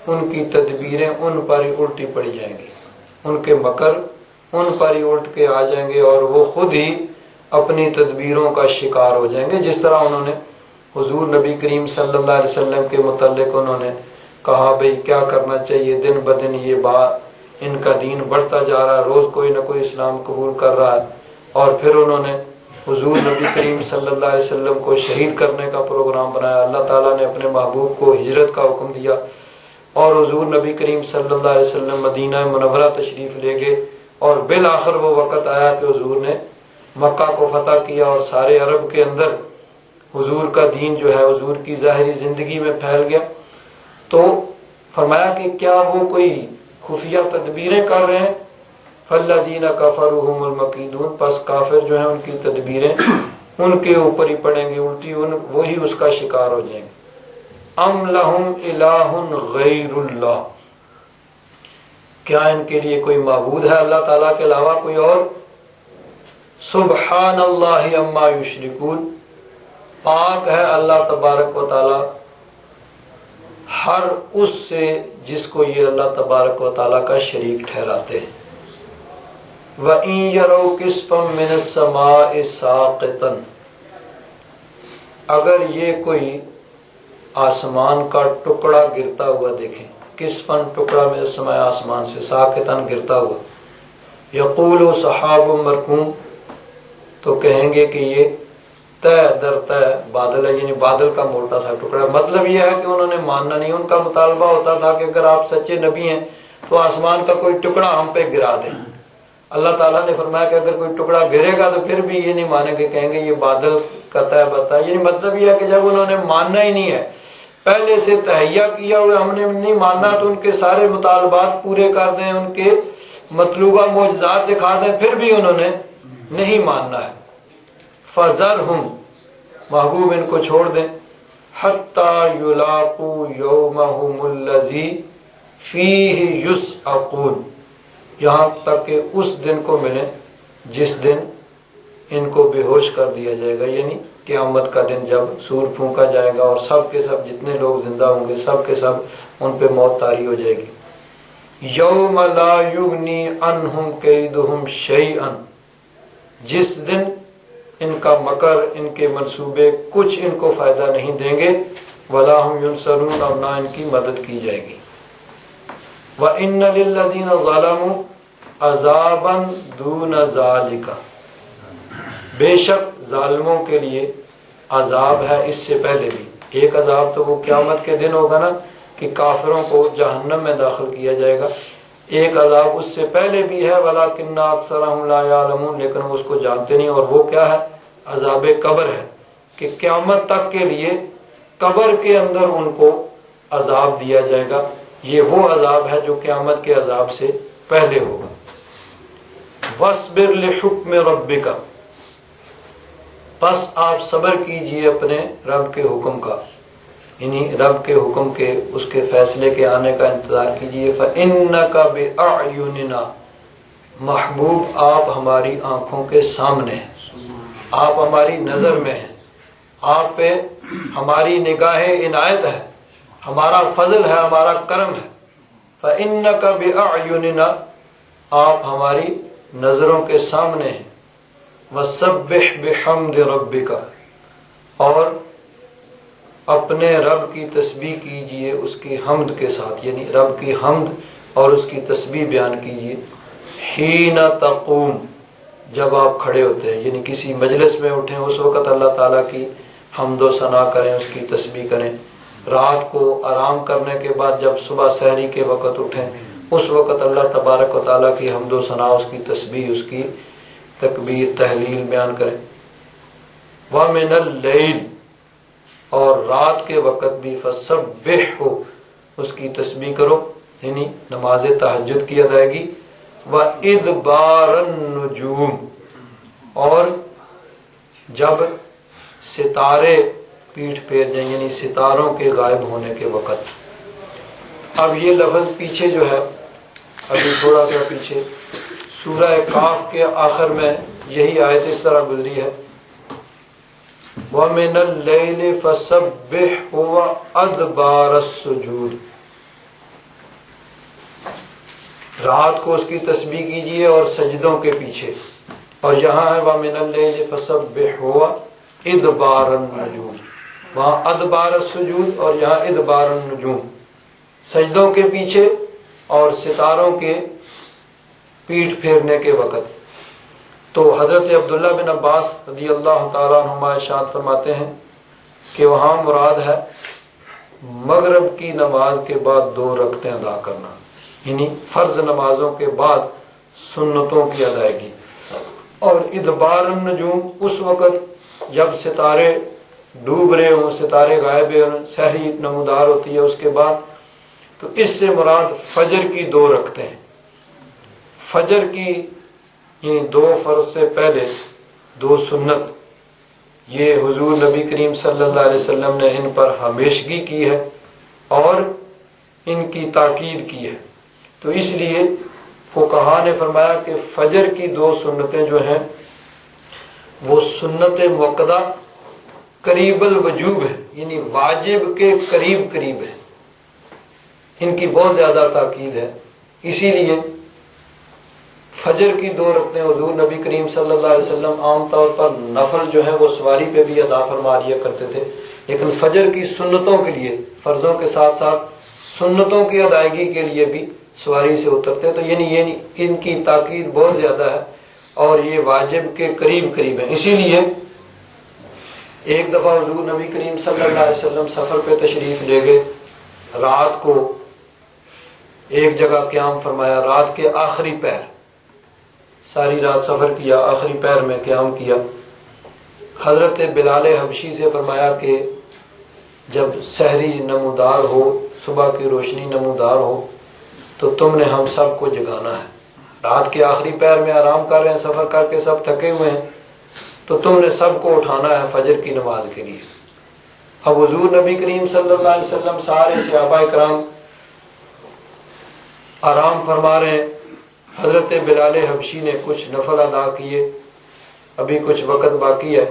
Speaker 1: ان کی تدبیریں ان پر ہی الٹی پڑی جائیں گی، ان کے مکر ان پر ہی الٹ کے آ جائیں گے، اور وہ خود ہی اپنی تدبیروں کا شکار ہو جائیں گے. جس طرح انہوں نے حضور نبی کریم صلی اللہ علیہ وسلم کے متعلق انہوں نے کہا بھئی کیا کرنا چاہیے، دن بدن یہ بات ان کا دین بڑھتا جا رہا ہے، روز کوئی نہ کوئی اسلام قبول کر رہا ہے. اور پھر انہوں نے حضور نبی کریم صلی اللہ علیہ وسلم کو شہید کرنے کا پروگرام بنایا. اللہ تعالیٰ نے اپنے محبوب کو ہجرت کا حکم دیا، اور حضور نبی کریم صلی اللہ علیہ وسلم مدینہ منورہ تشریف لے گئے، اور بالآخر وہ وقت آیا کہ حضور نے مکہ کو فتح کیا، اور سارے عرب کے اندر حضور کا دین جو ہے حضور کی ظاہری زندگی میں پھیل گیا. تو فرمایا کہ کیا وہ کوئی خفیہ تدبیریں کر رہے ہیں. فالذین کفروا هم المکیدون، پس کافر جو ہیں ان کی تدبیریں ان کے اوپر ہی پڑیں گی الٹی، وہی اس کا شکار ہو جائیں گے. ام لہم الہ غیر اللہ، کیا ان کے لیے کوئی معبود ہے اللہ تعالیٰ کے علاوہ کوئی اور. سبحان اللہ عما یشرکون، پاک ہے اللہ تبارک و تعالیٰ ہر اس سے جس کو یہ اللہ تبارک و تعالیٰ کا شریک ٹھہراتے ہیں. وَإِن يَرَوْا كِسْفًا مِّنَ السَّمَاءِ سَاقِطًا، اگر یہ کوئی آسمان کا ٹکڑا گرتا ہوا دیکھیں، کسفن ٹکڑا میں السماء آسمان سے، ساقطاً گرتا ہوا، یقول سحاب مرکوم، تو کہیں گے کہ یہ طے در طے بادل ہے، یعنی بادل کا موٹا سا ٹکڑا۔ مطلب یہ ہے کہ انہوں نے ماننا نہیں، ان کا مطالبہ ہوتا تھا کہ اگر آپ سچے نبی ہیں تو آسمان کا کوئی ٹکڑا ہم پہ گرا دیں۔ اللہ تعالیٰ نے فرمایا کہ اگر کوئی ٹکڑا گرے گا تو پھر بھی یہ نہیں مانیں گے، کہیں گے یہ بادل کا طے بتا، یعنی مطلب یہ ہے کہ جب انہوں نے ماننا ہی نہیں ہے، پہلے سے تہیہ کیا ہوا ہم نے نہیں ماننا، تو ان کے سارے مطالبات پورے کر دیں، ان کے مطلوبہ معجزات دکھا دیں، پھر بھی انہوں نے نہیں ماننا ہے۔ فَذَرْهُمْ، محبوب ان کو چھوڑ دیں، حَتَّى يُلَاقُوا يَوْمَهُمُ الَّذِي فِيهِ يُسْعَقُونَ، یہاں تک کہ اس دن کو ملیں جس دن ان کو بے ہوش کر دیا جائے گا، یعنی قیامت کا دن جب سور پھونکا جائے گا اور سب کے سب جتنے لوگ زندہ ہوں گے سب کے سب ان پہ موت طاری ہو جائے گی۔ یوم لا یغنی عنہم کیدہم شیئا، جس دن ان کا مکر، ان کے منصوبے کچھ ان کو فائدہ نہیں دیں گے، ولا ہم ینصرون، اور نہ ان کی مدد کی جائے گی۔ وَإِنَّ لِلَّذِينَ ظَلَمُوا عَذَابًا دُونَ ذَلِكَ، بے شک ظالموں کے لیے عذاب ہے اس سے پہلے بھی۔ ایک عذاب تو وہ قیامت کے دن ہوگا نا کہ کافروں کو جہنم میں داخل کیا جائے گا، ایک عذاب اس سے پہلے بھی ہے، وَلَكِنَّ أَكْثَرَهُمْ لَا يَعْلَمُونَ، لیکن وہ اس کو جانتے نہیں، اور وہ کیا ہے؟ عذاب قبر ہے، کہ قیامت تک کے لیے قبر کے اندر ان کو عذاب دیا جائے گا۔ یہ وہ عذاب ہے جو قیامت کے عذاب سے پہلے ہوگا۔ وَاصْبِرْ لِحُكْمِ رَبِّكَ، پس آپ صبر کیجئے اپنے رب کے حکم کا، یعنی رب کے حکم کے، اس کے فیصلے کے آنے کا انتظار کیجئے۔ فَإِنَّكَ بِأَعْيُنِنَا، محبوب آپ ہماری آنکھوں کے سامنے ہیں، آپ ہماری نظر میں ہیں، آپ پہ ہماری نگاہ عنایت ہے، ہمارا فضل ہے، ہمارا کرم ہے۔ فَإِنَّكَ بِأَعْيُنِنَا، آپ ہماری نظروں کے سامنے ہیں۔ وَسَبِّحْ بِحَمْدِ رَبِّكَ، اور اپنے رب کی تسبیح کیجئے اس کی حمد کے ساتھ، یعنی رب کی حمد اور اس کی تسبیح بیان کیجئے۔ حین تقوم، جب آپ کھڑے ہوتے ہیں، یعنی کسی مجلس میں اٹھیں اس وقت اللہ تعالیٰ کی حمد و ثنا کریں، اس کی تسبیح کریں۔ رات کو آرام کرنے کے بعد جب صبح سحری کے وقت اٹھیں اس وقت اللہ تبارک و تعالیٰ کی حمد و ثنا، اس کی تسبیح، اس کی تکبیر تحلیل بیان کریں۔ وَمِنَ اللَّيْلِ، اور رات کے وقت بھی فَسَبِّحْهُ، اس کی تسبیح کرو، یعنی نماز تہجد کی ادائیگی۔ وَإِدْبَارَ النُّجُومِ، اور جب ستارے پیٹھ پھیر جائیں، یعنی ستاروں کے غائب ہونے کے وقت۔ اب یہ لفظ پیچھے جو ہے، ابھی تھوڑا سا پیچھے سورہ کاف کے آخر میں یہی آیت اس طرح گزری ہے، وَمِنَ اللَّيْلِ فَسَبِّحْهُ وَأَدْبَارَ السُّجُودِ، رات کو اس کی تسبیح کیجئے اور سجدوں کے پیچھے۔ اور یہاں ہے وَمِنَ اللَّيْلِ فَسَبِّحْهُ وَأَدْبَارَ النُّجُومِ، وہاں ادبار السجود اور یہاں ادبار النجوم، سجدوں کے پیچھے اور ستاروں کے پیٹھ پھیرنے کے وقت۔ تو حضرت عبداللہ بن عباس رضی اللہ تعالیٰ عنہما ارشاد فرماتے ہیں کہ وہاں مراد ہے مغرب کی نماز کے بعد 2 رکعتیں ادا کرنا، یعنی فرض نمازوں کے بعد سنتوں کی ادائیگی۔ اور ادبار النجوم اس وقت جب ستارے ڈوب رہے ہوں، ستارے غائب ہوں، سحری نمودار ہوتی ہے اس کے بعد، تو اس سے مراد فجر کی 2 رکعتیں ہیں۔ فجر کی یعنی 2 فرض سے پہلے 2 سنت، یہ حضور نبی کریم صلی اللہ علیہ وسلم نے ان پر ہمیشگی کی ہے اور ان کی تاکید کی ہے۔ تو اس لیے فقہا نے فرمایا کہ فجر کی 2 سنتیں جو ہیں وہ سنت مؤکدہ قریب الوجوب ہے، یعنی واجب کے قریب قریب ہے، ان کی بہت زیادہ تاکید ہے۔ اسی لیے فجر کی 2 رکعتیں حضور نبی کریم صلی اللہ علیہ وسلم عام طور پر نفل جو ہے وہ سواری پہ بھی ادا فرما لیا کرتے تھے، لیکن فجر کی سنتوں کے لیے، فرضوں کے ساتھ ساتھ سنتوں کی ادائیگی کے لیے بھی سواری سے اترتے، تو یعنی ان کی تاکید بہت زیادہ ہے اور یہ واجب کے قریب قریب ہے۔ اسی لیے ایک دفعہ حضور نبی کریم صلی اللہ علیہ وسلم سفر پہ تشریف لے گئے، رات کو ایک جگہ قیام فرمایا، رات کے آخری پہر، ساری رات سفر کیا، آخری پہر میں قیام کیا۔ حضرت بلال حبشی سے فرمایا کہ جب سحری نمودار ہو، صبح کی روشنی نمودار ہو تو تم نے ہم سب کو جگانا ہے، رات کے آخری پہر میں آرام کر رہے ہیں، سفر کر کے سب تھکے ہوئے ہیں، تو تم نے سب کو اٹھانا ہے فجر کی نماز کے لیے۔ اب حضور نبی کریم صلی اللہ علیہ وسلم سارے صحابہ کرام آرام فرما رہے ہیں، حضرت بلال حبشی نے کچھ نفل ادا کیے، ابھی کچھ وقت باقی ہے،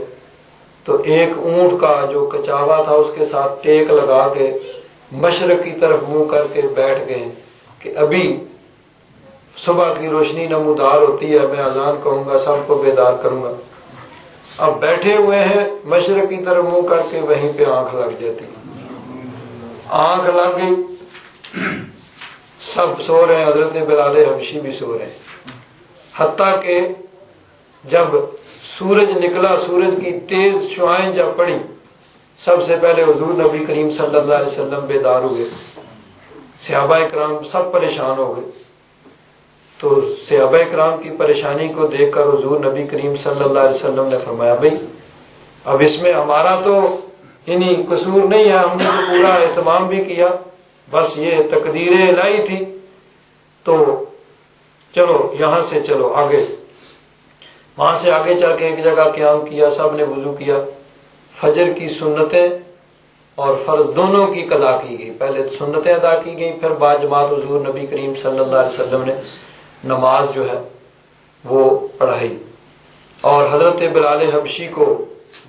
Speaker 1: تو ایک اونٹ کا جو کچاوا تھا اس کے ساتھ ٹیک لگا کے مشرق کی طرف منہ کر کے بیٹھ گئے کہ ابھی صبح کی روشنی نمودار ہوتی ہے، میں اذان کہوں گا، سب کو بیدار کروں گا۔ اب بیٹھے ہوئے ہیں مشرق کی طرف منہ کر کے، وہیں پہ آنکھ لگ جاتی، آنکھ لگ گئی، سب سو رہے ہیں، حضرت بلال حبشی بھی سو رہے ہیں، حتیٰ کہ جب سورج نکلا، سورج کی تیز شعائیں جب پڑی، سب سے پہلے حضور نبی کریم صلی اللہ علیہ وسلم بیدار ہوئے، صحابہ کرام سب پریشان ہو گئے۔ تو صحابہ کرام کی پریشانی کو دیکھ کر حضور نبی کریم صلی اللہ علیہ وسلم نے فرمایا بھئی اب اس میں ہمارا تو قصور نہیں ہے، ہم نے تو پورا اہتمام بھی کیا، بس یہ تقدیر الہی تھی، تو چلو یہاں سے چلو آگے۔ وہاں سے آگے چل کے ایک جگہ قیام کیا، سب نے وضو کیا، فجر کی سنتیں اور فرض دونوں کی قضا کی گئی، پہلے سنتیں ادا کی گئیں، پھر بعد جماعت حضور نبی کریم صلی اللہ علیہ وسلم نے نماز جو ہے وہ پڑھائی، اور حضرت بلال حبشی کو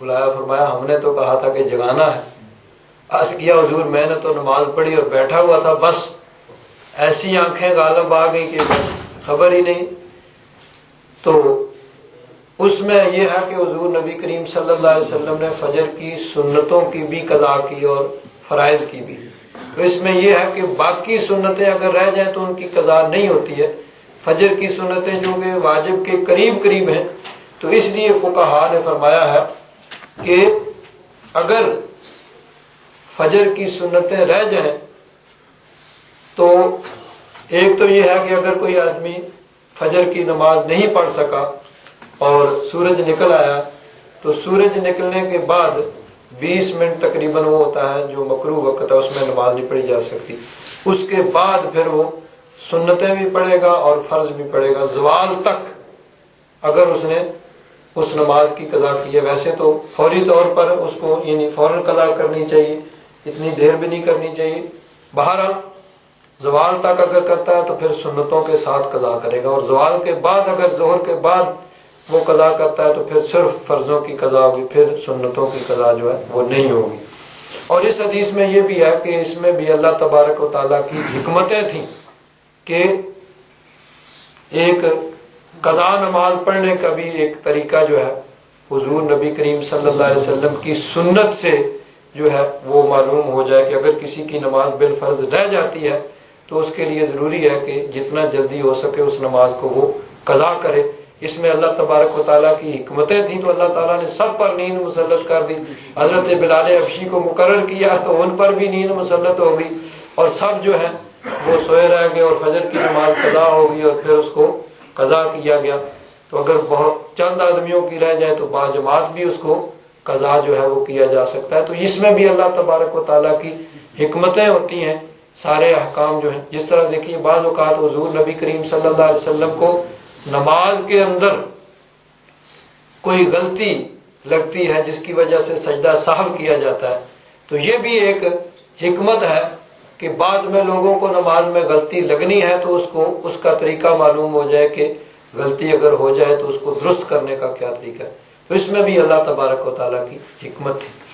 Speaker 1: بلایا، فرمایا ہم نے تو کہا تھا کہ جگانا ہے۔ عرض کیا حضور میں نے تو نماز پڑھی اور بیٹھا ہوا تھا، بس ایسی آنکھیں غالب آ گئی کہ خبر ہی نہیں۔ تو اس میں یہ ہے کہ حضور نبی کریم صلی اللہ علیہ وسلم نے فجر کی سنتوں کی بھی قضا کی اور فرائض کی بھی، تو اس میں یہ ہے کہ باقی سنتیں اگر رہ جائیں تو ان کی قضا نہیں ہوتی ہے، فجر کی سنتیں جو کہ واجب کے قریب قریب ہیں، تو اس لیے فقہا نے فرمایا ہے کہ اگر فجر کی سنتیں رہ جائیں تو ایک تو یہ ہے کہ اگر کوئی آدمی فجر کی نماز نہیں پڑھ سکا اور سورج نکل آیا تو سورج نکلنے کے بعد 20 منٹ تقریباً وہ ہوتا ہے جو مکروہ وقت ہے، اس میں نماز نہیں پڑھی جا سکتی، اس کے بعد پھر وہ سنتیں بھی پڑھے گا اور فرض بھی پڑھے گا، زوال تک اگر اس نے اس نماز کی قضا کی ہے۔ ویسے تو فوری طور پر اس کو فوراً قضا کرنی چاہیے، اتنی دیر بھی نہیں کرنی چاہیے، بہرحال زوال تک اگر کرتا ہے تو پھر سنتوں کے ساتھ قضا کرے گا، اور زوال کے بعد اگر ظہر کے بعد وہ قضا کرتا ہے تو پھر صرف فرضوں کی قضا ہوگی، پھر سنتوں کی قضا جو ہے وہ نہیں ہوگی۔ اور اس حدیث میں یہ بھی ہے کہ اس میں بھی اللہ تبارک و تعالیٰ کی حکمتیں تھیں کہ ایک قضا نماز پڑھنے کا بھی ایک طریقہ جو ہے حضور نبی کریم صلی اللہ علیہ وسلم کی سنت سے جو ہے وہ معلوم ہو جائے کہ اگر کسی کی نماز بالفرض رہ جاتی ہے تو اس کے لیے ضروری ہے کہ جتنا جلدی ہو سکے اس نماز کو وہ قضا کرے۔ اس میں اللہ تبارک و تعالیٰ کی حکمتیں تھیں، تو اللہ تعالیٰ نے سب پر نیند مسلط کر دی، حضرت بلال حبشی کو مقرر کیا تو ان پر بھی نیند مسلط ہو گئی، اور سب جو ہے وہ سوئے رہ گئے اور فجر کی نماز قضا ہو گئی اور پھر اس کو قضا کیا گیا۔ تو اگر بہت چند آدمیوں کی رہ جائے تو باجماعت بھی اس کو قضا جو ہے وہ کیا جا سکتا ہے۔ تو اس میں بھی اللہ تبارک و تعالیٰ کی حکمتیں ہوتی ہیں، سارے احکام جو ہیں، جس طرح دیکھیے بعض اوقات حضور نبی کریم صلی اللہ علیہ وسلم کو نماز کے اندر کوئی غلطی لگتی ہے جس کی وجہ سے سجدہ سہو کیا جاتا ہے، تو یہ بھی ایک حکمت ہے کہ بعد میں لوگوں کو نماز میں غلطی لگنی ہے تو اس کو اس کا طریقہ معلوم ہو جائے کہ غلطی اگر ہو جائے تو اس کو درست کرنے کا کیا طریقہ ہے۔ تو اس میں بھی اللہ تبارک و تعالیٰ کی حکمت ہے۔